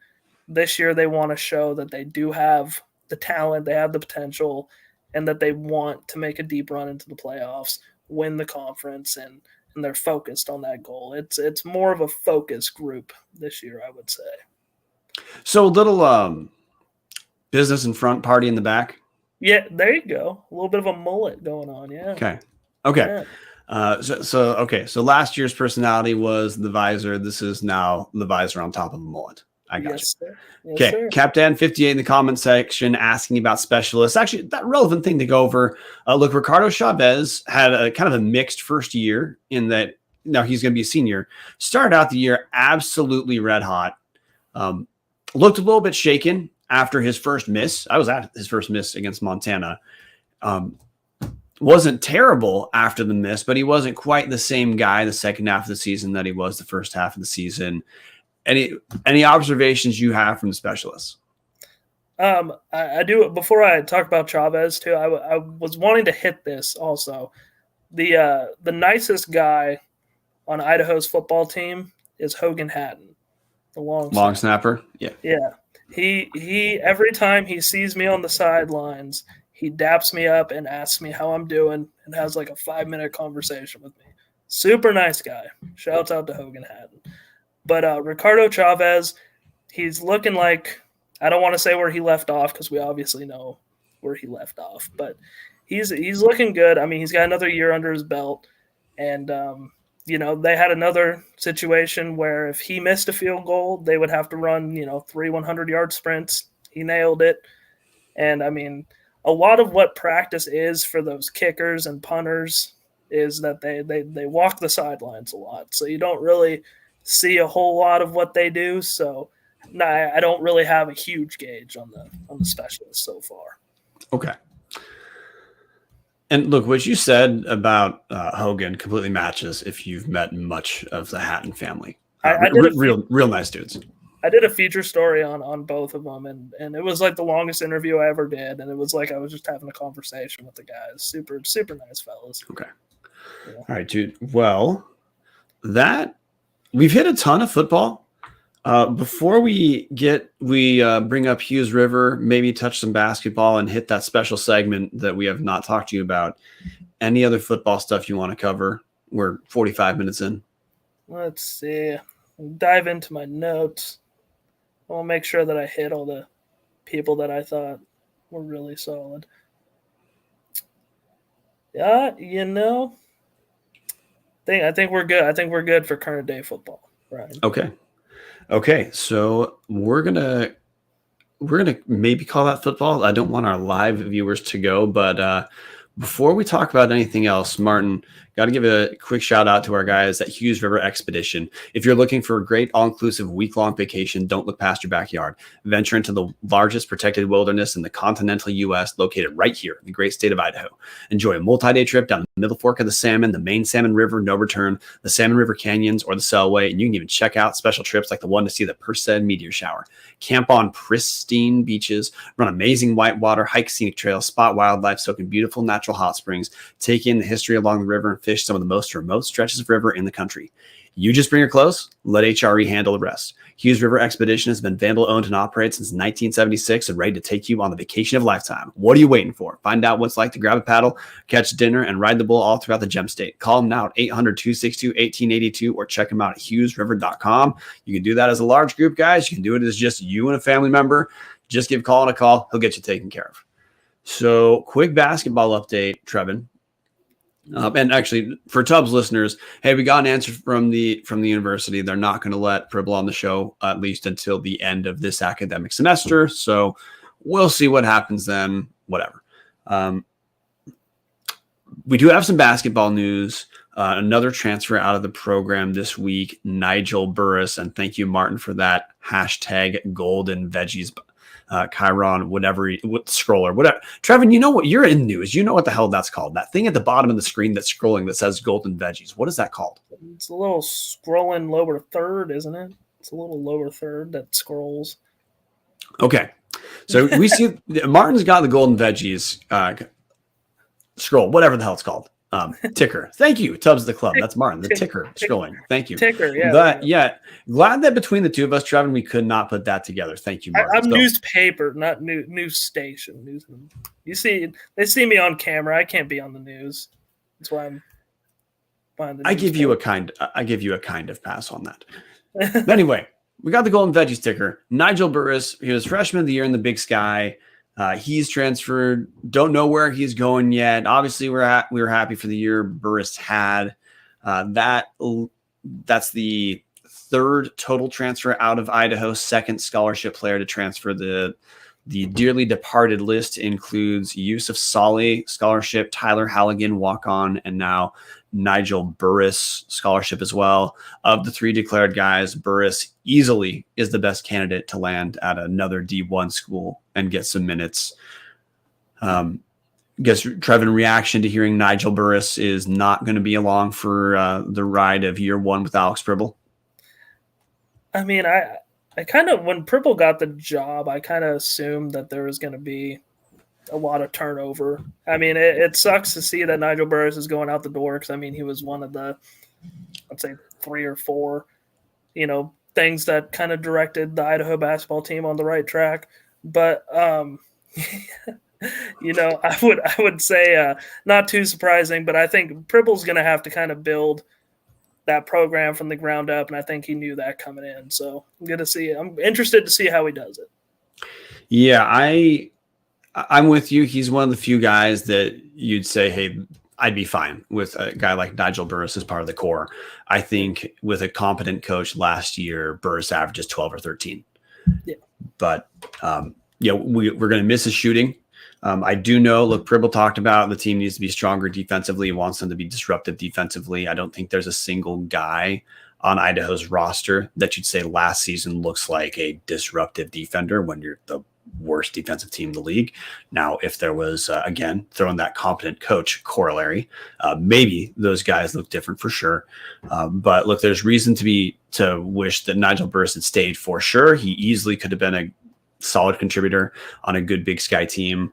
This year they want to show that they do have the talent, they have the potential, and that they want to make a deep run into the playoffs, win the conference, and they're focused on that goal. It's more of a focus group this year, I would say. So a little business in front, party in the back. Yeah, there you go. A little bit of a mullet going on. Yeah. Okay. Yeah. So last year's personality was the visor. This is now the visor on top of the mullet. I got you. Sir. Yes, okay. Sir. Captain 58 in the comment section asking about specialists. Actually, that relevant thing to go over. Look, Ricardo Chavez had a kind of a mixed first year in that now he's going to be a senior. Started out the year absolutely red hot. Looked a little bit shaken after his first miss. I was at his first miss against Montana. Wasn't terrible after the miss, but he wasn't quite the same guy the second half of the season that he was the first half of the season. Any observations you have from the specialists? I do. Before I talk about Chavez too, I was wanting to hit this also. The nicest guy on Idaho's football team is Hogan Hatton, the long snapper. Yeah. Yeah. He every time he sees me on the sidelines, he daps me up and asks me how I'm doing and has like a 5-minute conversation with me. Super nice guy. Shouts out to Hogan Hatton. But Ricardo Chavez, he's looking like, I don't want to say where he left off because we obviously know where he left off, but he's looking good. I mean, he's got another year under his belt, and they had another situation where if he missed a field goal, they would have to run 3 100-yard sprints. He nailed it, and I mean, a lot of what practice is for those kickers and punters is that they walk the sidelines a lot, so you don't really see a whole lot of what they do. So I don't really have a huge gauge on the specialists so far. Okay. And look, what you said about Hogan completely matches if you've met much of the Hatton family. Real nice dudes. I did a feature story on both of them, and it was like the longest interview I ever did, and it was like I was just having a conversation with the guys. Super, super nice fellas. Okay. Yeah. All right, dude. Well, we've hit a ton of football. Before we bring up Hughes River, maybe touch some basketball and hit that special segment that we have not talked to you about. Any other football stuff you want to cover? We're 45 minutes in. Let's see. Dive into my notes. I'll make sure that I hit all the people that I thought were really solid. Yeah, I think we're good. I think we're good for current day football. Right. Okay, so we're gonna maybe call that football. I don't want our live viewers to go, but before we talk about anything else, Martin, got to give a quick shout out to our guys at Hughes River Expedition. If you're looking for a great all-inclusive week-long vacation, don't look past your backyard. Venture into the largest protected wilderness in the continental U.S., located right here in the great state of Idaho. Enjoy a multi-day trip down the Middle Fork of the Salmon, the main Salmon River, no return, the Salmon River Canyons, or the Selway, and you can even check out special trips like the one to see the Perseid meteor shower. Camp on pristine beaches, run amazing whitewater, hike scenic trails, spot wildlife, soak in beautiful natural hot springs, take in the history along the river, and fish some of the most remote stretches of river in the country. You just bring your clothes, let HRE handle the rest. Hughes River Expedition has been Vandal owned and operated since 1976 and ready to take you on the vacation of a lifetime. What are you waiting for? Find out what it's like to grab a paddle, catch dinner, and ride the bull all throughout the Gem State. Call them now at 800-262-1882 or check them out at hughesriver.com. You can do that as a large group, guys. You can do it as just you and a family member. Just give Colin a call. He'll get you taken care of. So, quick basketball update, Trevan. And actually, for Tubbs listeners, hey, we got an answer from the university. They're not going to let Pribble on the show at least until the end of this academic semester. So we'll see what happens then. Whatever. We do have some basketball news. Another transfer out of the program this week, Nigel Burris, and thank you, Martin, for that hashtag golden veggies. Chiron, scroller, whatever. Trevan, you know what? You're in news. You know what the hell that's called. That thing at the bottom of the screen that's scrolling that says golden veggies. What is that called? It's a little scrolling lower third, isn't it? It's a little lower third that scrolls. Okay. So we see Martin's got the golden veggies scroll, whatever the hell it's called. Ticker. Thank you, Tubbs the Club. That's Martin, the ticker scrolling. Thank you. Ticker, yeah. But yeah, glad that between the two of us, Trevan, we could not put that together. Thank you, Martin. I'm newspaper, not news station. You see, they see me on camera. I can't be on the news. That's why I'm behind the I give you a kind of pass on that. But anyway, we got the golden veggies ticker. Nigel Burris, he was freshman of the year in the Big Sky. He's transferred. Don't know where he's going yet. Obviously, we were happy for the year Burris had. That's the third total transfer out of Idaho. Second scholarship player to transfer. The dearly departed list includes Yusuf Saleh scholarship, Tyler Halligan walk-on, and now Nigel Burris scholarship as well. Of the three declared guys, Burris easily is the best candidate to land at another D1 school and get some minutes. Guess Trevan, reaction to hearing Nigel Burris is not going to be along for the ride of year one with Alex Pribble? I mean, I kind of, when Pribble got the job, I kind of assumed that there was going to be a lot of turnover. I mean, it sucks to see that Nigel Burris is going out the door because, I mean, he was one of the, I'd say, 3 or 4, things that kind of directed the Idaho basketball team on the right track. But I would say not too surprising, but I think Pribble's going to have to kind of build that program from the ground up, and I think he knew that coming in. So I'm interested to see how he does it. Yeah, I'm with you. He's one of the few guys that you'd say, hey, I'd be fine with a guy like Nigel Burris as part of the core. I think with a competent coach last year, Burris averages 12 or 13. Yeah. But, we're going to miss his shooting. I do know, look, Pribble talked about the team needs to be stronger defensively, wants them to be disruptive defensively. I don't think there's a single guy on Idaho's roster that you'd say last season looks like a disruptive defender when you're the worst defensive team in the league. Now, if there was, again, throwing that competent coach corollary, maybe those guys look different for sure. But look, there's reason to wish that Nigel Burris had stayed for sure. He easily could have been a solid contributor on a good Big Sky team.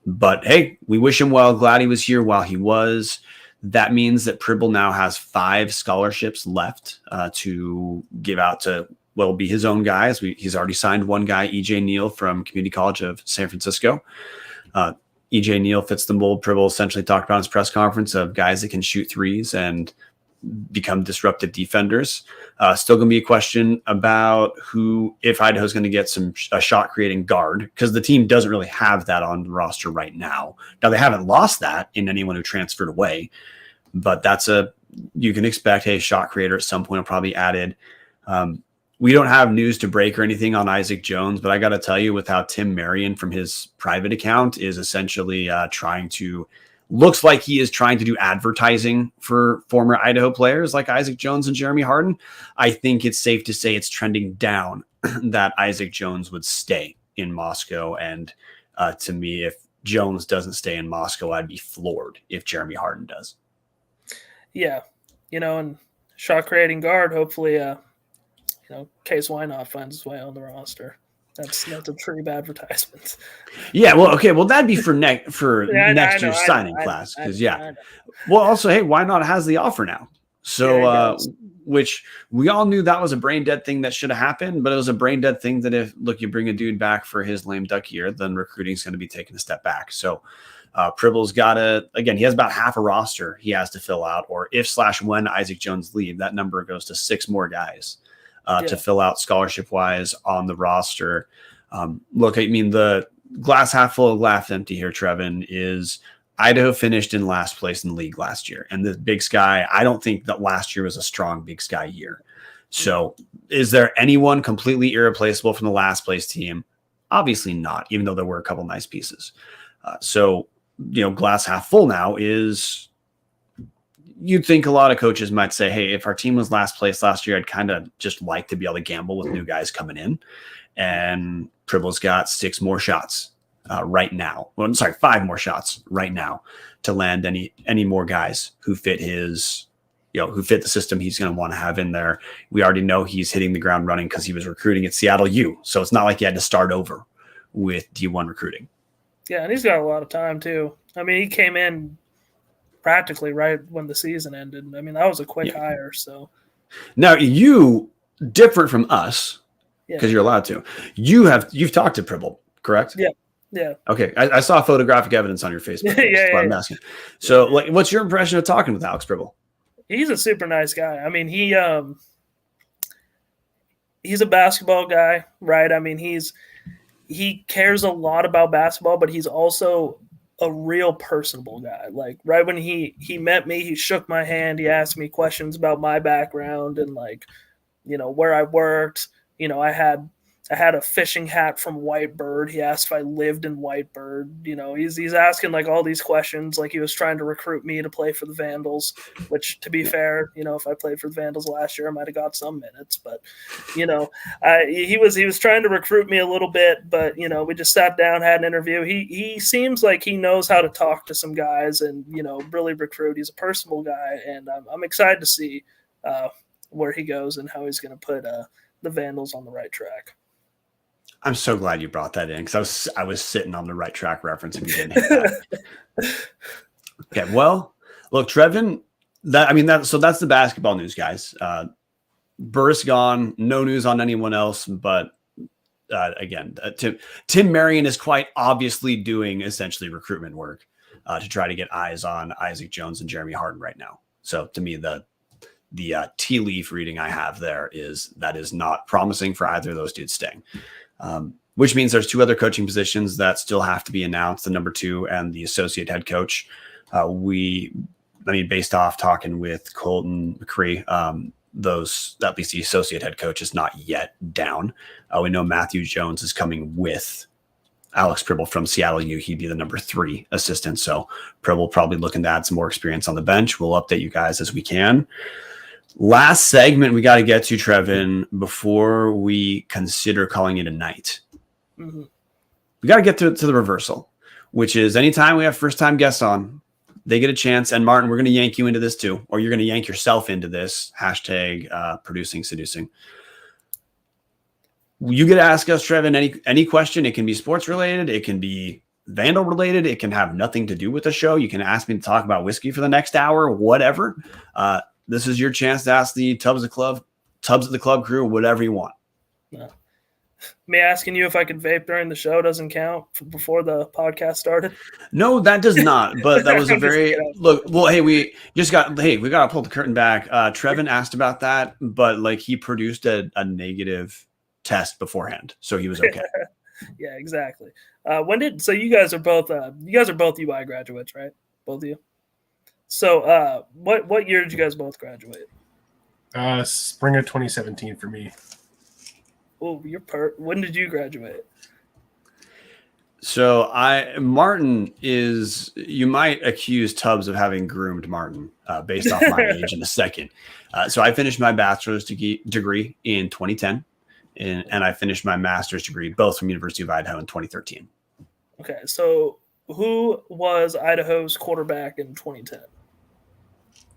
But hey, we wish him well. Glad he was here while he was. That means that Pribble now has 5 scholarships left to give out to what will be his own guys. He's already signed one guy, EJ Neal from Community College of San Francisco. EJ Neal fits the mold Pribble essentially talked about in his press conference of guys that can shoot threes and become disruptive defenders. Still going to be a question about if Idaho's going to get a shot creating guard, because the team doesn't really have that on the roster right now. Now they haven't lost that in anyone who transferred away, but you can expect a shot creator at some point will probably be added. We don't have news to break or anything on Isaac Jones, but I got to tell you, with how Tim Marion from his private account is essentially looks like he is trying to do advertising for former Idaho players like Isaac Jones and Jeremy Harden. I think it's safe to say it's trending down that Isaac Jones would stay in Moscow. And to me, if Jones doesn't stay in Moscow, I'd be floored if Jeremy Harden does. Yeah. And shot creating guard, hopefully, Case Wynot finds his way on the roster. That's a true advertisement. Yeah, well, okay, well that'd be for next year's signing class, because well, also, hey, why not has the offer now? So, which we all knew that was a brain dead thing that should have happened, but it was a brain dead thing that if you bring a dude back for his lame duck year, then recruiting is going to be taking a step back. So, Pribble's he has about half a roster he has to fill out, or when Isaac Jones leave, that number goes to 6 more guys. To fill out scholarship-wise on the roster. Look, I mean, the glass half full, glass empty here, Trevan, is Idaho finished in last place in the league last year. And the Big Sky, I don't think that last year was a strong Big Sky year. So is there anyone completely irreplaceable from the last place team? Obviously not, even though there were a couple nice pieces. Glass half full now is... You'd think a lot of coaches might say, hey, if our team was last place last year, I'd kind of just like to be able to gamble with new guys coming in. And Pribble's got 6 more shots right now. Well, I'm sorry, 5 more shots right now to land any more guys who fit who fit the system he's going to want to have in there. We already know he's hitting the ground running because he was recruiting at Seattle U. So it's not like he had to start over with D1 recruiting. Yeah, and he's got a lot of time too. I mean, he came in practically right when the season ended. I mean, that was a quick hire. So now you different from us because you're allowed to. You've talked to Pribble, correct? Yeah. Okay, I saw photographic evidence on your Facebook. I'm asking. So, what's your impression of talking with Alex Pribble? He's a super nice guy. I mean, he's a basketball guy, right? I mean, he cares a lot about basketball, but he's also a real personable guy. Like right when he met me, he shook my hand. He asked me questions about my background and where I worked. I had a fishing hat from Whitebird. He asked if I lived in Whitebird. He's asking all these questions. Like he was trying to recruit me to play for the Vandals, which to be fair, if I played for the Vandals last year, I might've got some minutes, but he was trying to recruit me a little bit, but we just sat down, had an interview. He seems like he knows how to talk to some guys and, really recruit. He's a personable guy. And I'm excited to see where he goes and how he's going to put the Vandals on the right track. I'm so glad you brought that in because I was sitting on the right track reference and you didn't hit that. Okay, well, look, Trevan, so that's the basketball news, guys. Burris gone, no news on anyone else, but Tim Marion is quite obviously doing essentially recruitment work to try to get eyes on Isaac Jones and Jeremy Harden right now. So to me, the tea leaf reading I have there is that is not promising for either of those dudes staying. Which means there's 2 other coaching positions that still have to be announced, the number 2 and the associate head coach. Based off talking with Colton McCree, at least the associate head coach is not yet down. We know Matthew Jones is coming with Alex Pribble from Seattle U. He'd be the number 3 assistant. So Pribble probably looking to add some more experience on the bench. We'll update you guys as we can. Last segment we got to get to, Trevan, before we consider calling it a night. Mm-hmm. We got to get to the reversal, which is anytime we have first-time guests on, they get a chance. And Martin, we're going to yank you into this too, or you're going to yank yourself into this. # producing seducing. You get to ask us, Trevan, any question. It can be sports related. It can be Vandal related. It can have nothing to do with the show. You can ask me to talk about whiskey for the next hour, whatever. This is your chance to ask the Tubs of the Club crew, whatever you want. No. Me asking you if I could vape during the show doesn't count before the podcast started? No, that does not. But that was a very look. Well, hey, we got to pull the curtain back. Trevan asked about that, but like he produced a negative test beforehand, so he was okay. Yeah, exactly. So you guys are both UI graduates, right? Both of you. So what year did you guys both graduate? Spring of 2017 for me. Oh, when did you graduate? So Martin is, you might accuse Tubbs of having groomed Martin based off my age in a second. So I finished my bachelor's degree in 2010 and I finished my master's degree, both from University of Idaho in 2013. Okay. So who was Idaho's quarterback in 2010?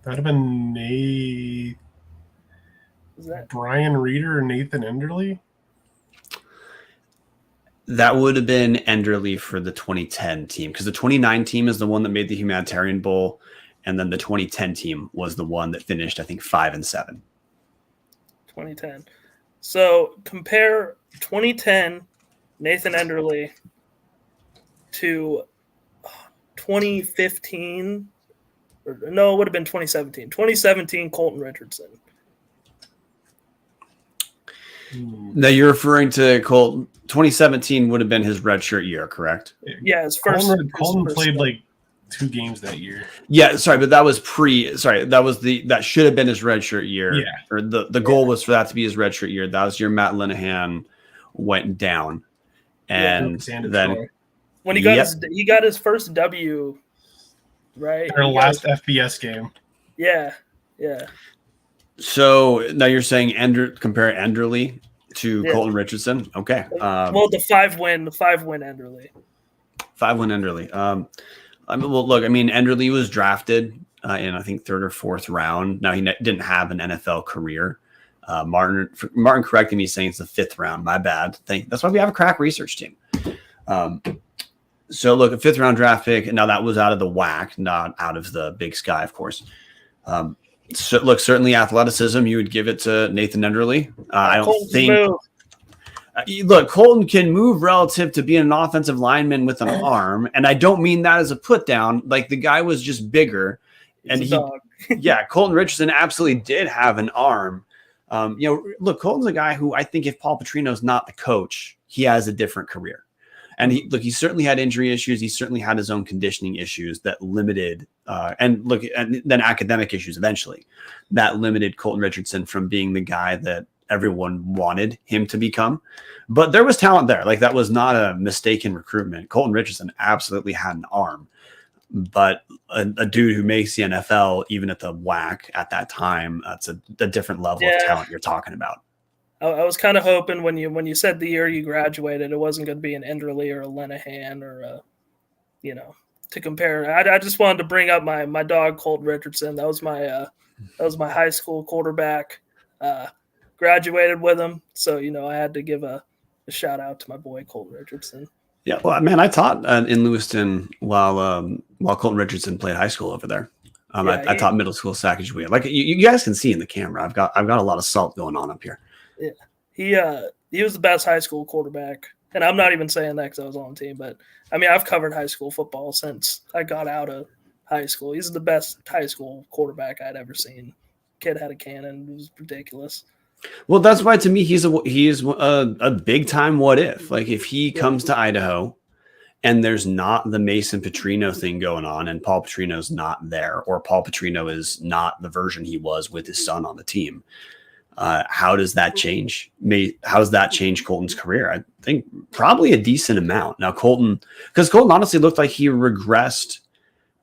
That'd have been Brian Reeder or Nathan Enderle? That would have been Enderle for the 2010 team, because the 2009 team is the one that made the Humanitarian Bowl, and then the 2010 team was the one that finished, I think, 5-7. 2010. So compare 2010 Nathan Enderle to 2015. No, it would have been 2017. 2017 Colton Richardson. Now you're referring to Colton. 2017 would have been his redshirt year, correct? Yeah, his first. Colton played like 2 games that year. Yeah, sorry, but that was that should have been his redshirt year. Yeah, or the goal was for that to be his redshirt year. That was your Matt Linehan went down, and then when he got his first W, right? Our last FBS game. Yeah. So now you're saying compare Enderle to Colton Richardson. Okay. Well, the 5-win Enderle. 5-win Enderle. Enderle was drafted in I think 3rd or 4th round. Now he didn't have an NFL career. Martin corrected me saying it's the 5th round. My bad. That's why we have a crack research team. So look, a 5th round draft pick. Now that was out of the WAC, not out of the Big Sky, of course. So look, certainly athleticism, you would give it to Nathan Enderle. I don't think. Look, Colton can move relative to being an offensive lineman with an arm, and I don't mean that as a put down. Like the guy was just bigger, and Colton Richardson absolutely did have an arm. Look, Colton's a guy who I think if Paul Petrino's not the coach, he has a different career. And he certainly had injury issues. He certainly had his own conditioning issues that limited, and then academic issues eventually that limited Colton Richardson from being the guy that everyone wanted him to become. But there was talent there. Like that was not a mistaken recruitment. Colton Richardson absolutely had an arm, but a dude who makes the NFL, even at the WAC at that time, that's a different level of talent you're talking about. I was kind of hoping when you said the year you graduated, it wasn't going to be an Enderle or a Linehan or to compare. I just wanted to bring up my dog Colton Richardson. That was my high school quarterback. Graduated with him, so I had to give a shout out to my boy Colton Richardson. Yeah, well, man, I taught in Lewiston while Colton Richardson played high school over there. I taught middle school Sacagawea. Like you guys can see in the camera, I've got a lot of salt going on up here. Yeah, he was the best high school quarterback. And I'm not even saying that because I was on the team, but I mean, I've covered high school football since I got out of high school. He's the best high school quarterback I'd ever seen. Kid had a cannon. It was ridiculous. Well, that's why to me he is a big time what if. Like if he comes to Idaho and there's not the Mason Petrino thing going on and Paul Petrino's not there, or Paul Petrino is not the version he was with his son on the team, how does that change? How does that change Colton's career? I think probably a decent amount. Now Colton honestly looked like he regressed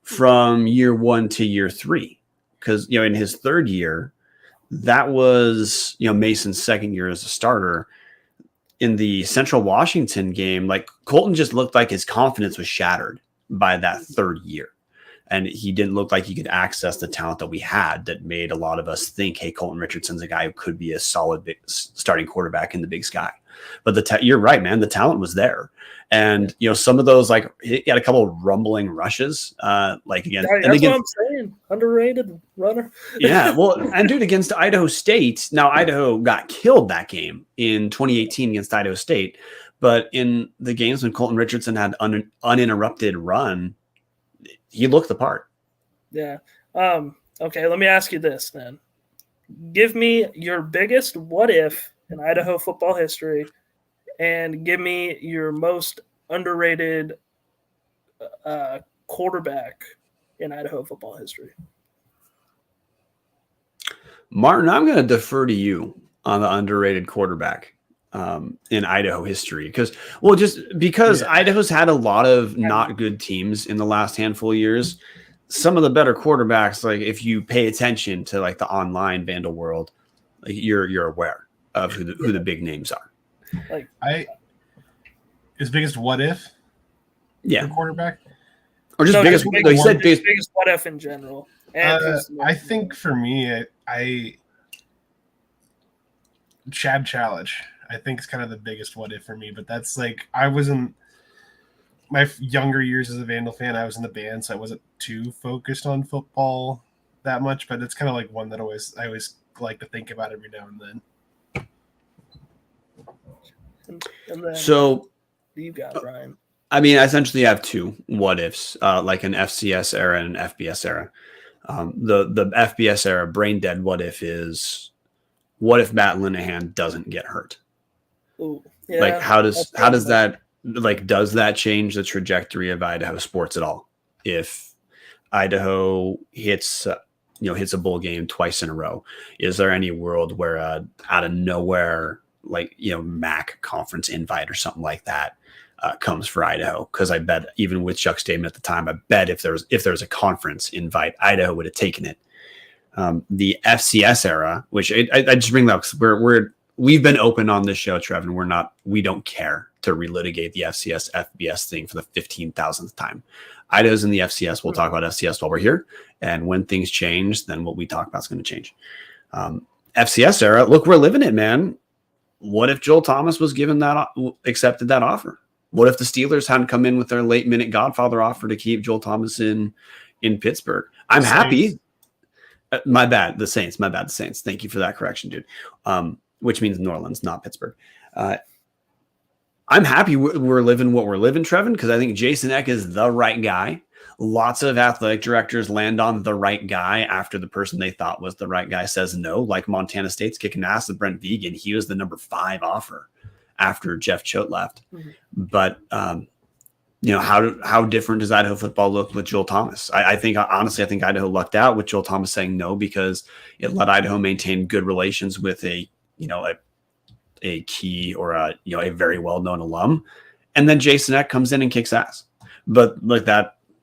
from year 1 to year 3, because in his third year, that was Mason's second year as a starter. In the Central Washington game, like Colton just looked like his confidence was shattered by that third year. And he didn't look like he could access the talent that we had that made a lot of us think, hey, Colton Richardson's a guy who could be a solid starting quarterback in the Big Sky. But you're right, man. The talent was there. And, some of those, like he had a couple of rumbling rushes, like again. That's and again, what I'm saying. Underrated runner. Yeah. Well, and dude, against Idaho State, now Idaho got killed that game in 2018 against Idaho State. But in the games when Colton Richardson had uninterrupted run, he looked the part. Yeah. Okay, let me ask you this then. Give me your biggest what if in Idaho football history, and give me your most underrated quarterback in Idaho football history. Martin, I'm going to defer to you on the underrated quarterback in Idaho history. Because Idaho's had a lot of not good teams in the last handful of years. Some of the better quarterbacks, like if you pay attention to like the online Vandal world, like you're aware of who the big names are. Like his biggest what if? Yeah, quarterback, or just biggest. He said biggest what if in general. And I think for me, Chad Challenge, I think is kind of the biggest what if for me. But that's like I was in my younger years as a Vandal fan. I was in the band, so I wasn't too focused on football that much. But it's kind of like one that I always like to think about every now and then. And then, so you got Ryan. I mean, I essentially have two what ifs, like an FCS era and an FBS era. The FBS era brain dead what if is what if Matt Linehan doesn't get hurt? Ooh, yeah, like how does that does that change the trajectory of Idaho sports at all? If Idaho hits a bowl game twice in a row, is there any world where out of nowhere, MAC conference invite or something like that comes for Idaho? Because I bet even with Chuck Stamen at the time, I bet if there's a conference invite, Idaho would have taken it. The FCS era, which I just bring that up because we've been open on this show, Trevan. We don't care to relitigate the FCS FBS thing for the 15,000th time. Idaho's in the FCS. We'll talk about FCS while we're here. And when things change, then what we talk about is going to change. FCS era, look, we're living it, man. What if Joel Thomas was accepted that offer? What if the Steelers hadn't come in with their late minute Godfather offer to keep Joel Thomas in Pittsburgh? I'm happy. My bad. The Saints. My bad. The Saints. Thank you for that correction, dude. Which means New Orleans, not Pittsburgh. I'm happy we're living what we're living, Trevan, because I think Jason Eck is the right guy. Lots of athletic directors land on the right guy after the person they thought was the right guy says no, like Montana State's kicking ass with Brent Vegan. He was the number 5 offer after Jeff Choate left. Mm-hmm. But, how different does Idaho football look with Joel Thomas? I think Idaho lucked out with Joel Thomas saying no because it let Idaho maintain good relations with a key or a very well-known alum. And then Jason Eck comes in and kicks ass. But like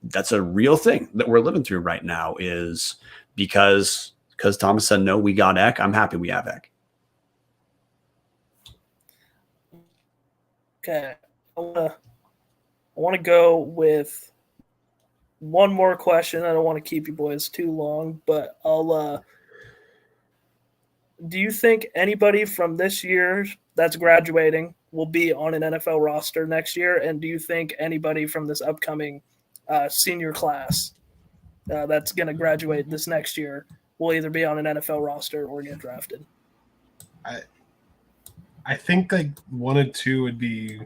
that's a real thing that we're living through right now is because Thomas said, no, we got Eck. I'm happy we have Eck. Okay. I want to go with one more question. I don't want to keep you boys too long, but do you think anybody from this year that's graduating will be on an NFL roster next year? And do you think anybody from this upcoming senior class that's going to graduate this next year will either be on an NFL roster or get drafted? I think like 1 and 2 would be.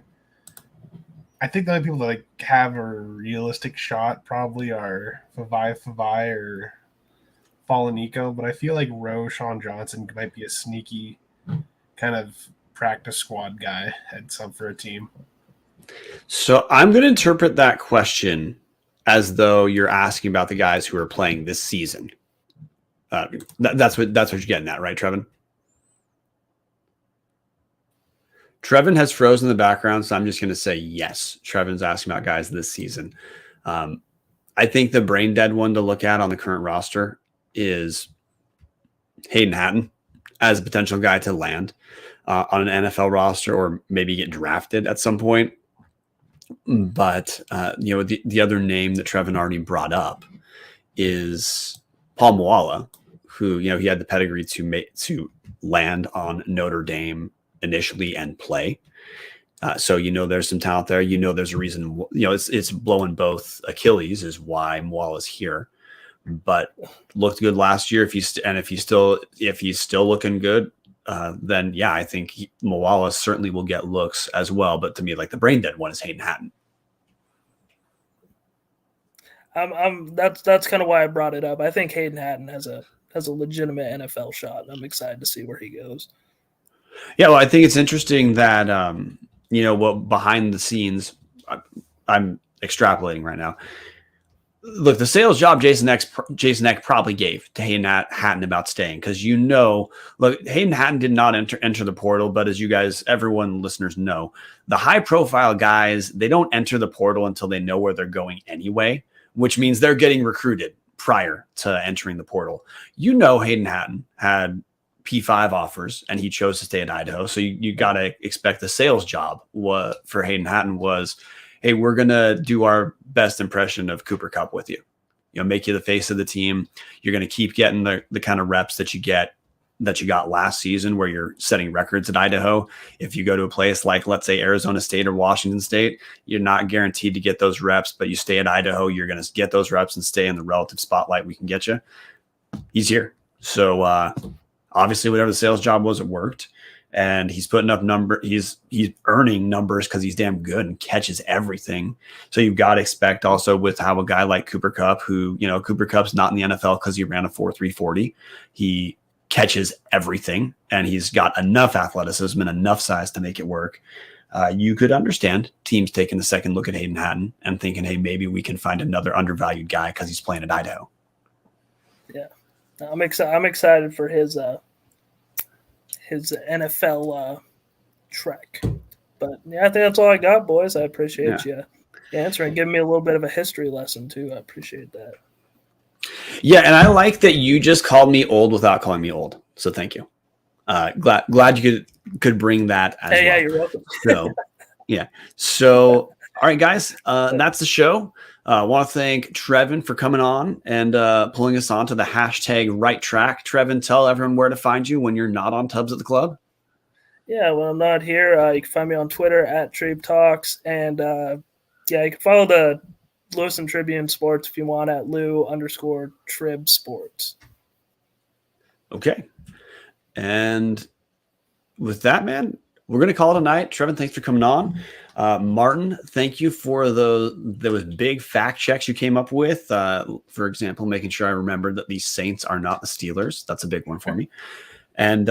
I think the only people that like have a realistic shot probably are Favai or Fallen Eco, but I feel like Sean Johnson might be a sneaky kind of practice squad guy at sub for a team. So I'm going to interpret that question as though you're asking about the guys who are playing this season. That's what you're getting at, right, Trevan? Trevan has frozen in the background, so I'm just going to say yes. Trevan's asking about guys this season. I think the brain dead one to look at on the current roster is Hayden Hatton as a potential guy to land on an NFL roster or maybe get drafted at some point. But the other name that Trevan already brought up is Paul Moala, who he had the pedigree to land on Notre Dame initially and play. So there's some talent there. There's a reason. It's blowing both Achilles is why Moala's here. But looked good last year. If he's still looking good, then yeah, I think Moala certainly will get looks as well. But to me, like the brain dead one is Hayden Hatton. That's kind of why I brought it up. I think Hayden Hatton has a legitimate NFL shot. I'm excited to see where he goes. Yeah, well, I think it's interesting that behind the scenes, I'm extrapolating right now. Look, the sales job Jason Eck probably gave to Hayden Hatton about staying because look, Hayden Hatton did not enter the portal, but as you guys, everyone listeners know, the high profile guys, they don't enter the portal until they know where they're going anyway, which means they're getting recruited prior to entering the portal. Hayden Hatton had P5 offers and he chose to stay at Idaho. So you got to expect the sales job for Hayden Hatton was, hey, we're going to do our best impression of Cooper Kupp with you, make you the face of the team. You're going to keep getting the kind of reps that you got last season where you're setting records at Idaho. If you go to a place like, let's say, Arizona State or Washington State, you're not guaranteed to get those reps, but you stay at Idaho, you're going to get those reps and stay in the relative spotlight we can get you. He's here. So, obviously, whatever the sales job was, it worked, and he's putting up he's earning numbers because he's damn good and catches everything. So you've got to expect also with how a guy like Cooper Kupp, who Cooper Kupp's not in the NFL because he ran a 4.3 40, he catches everything, and he's got enough athleticism and enough size to make it work. You could understand teams taking a second look at Hayden Hatton and thinking, hey, maybe we can find another undervalued guy because he's playing at Idaho. Yeah. I'm excited for his NFL trek. But yeah, I think that's all I got, boys. I appreciate you answering, giving me a little bit of a history lesson too. I appreciate that. Yeah, and I like that you just called me old without calling me old. So thank you. Glad you could bring that as well. Yeah, you're welcome. So yeah. So all right, guys, that's the show. I want to thank Trevan for coming on and pulling us on to the hashtag right track. Trevan, tell everyone where to find you when you're not on Tubs at the Club. Yeah, when I'm not here, you can find me on Twitter at Trib Talks. And you can follow the Lewis and Tribune Sports if you want at Lou_Trib Sports. Okay. And with that, man, we're going to call it a night. Trevan, thanks for coming on. Martin, thank you for those big fact checks you came up with. For example, making sure I remembered that the Saints are not the Steelers. That's a big one for me. And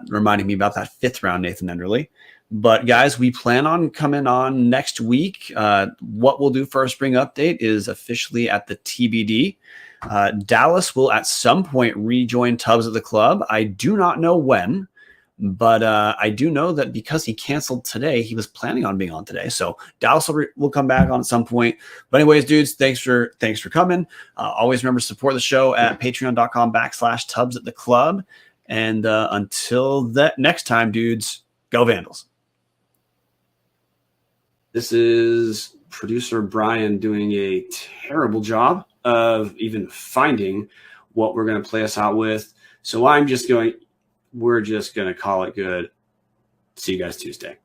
reminding me about that 5th round Nathan Enderle. But guys, we plan on coming on next week. What we'll do for our spring update is officially at the TBD. Dallas will at some point rejoin Tubs at the Club. I do not know when. But I do know that because he canceled today, he was planning on being on today. So Dallas will come back on at some point. But anyways, dudes, thanks for coming. Always remember to support the show at patreon.com/Tubs at the Club. And until that next time, dudes, go Vandals. This is producer Brian doing a terrible job of even finding what we're going to play us out with. So we're just going to call it good. See you guys Tuesday.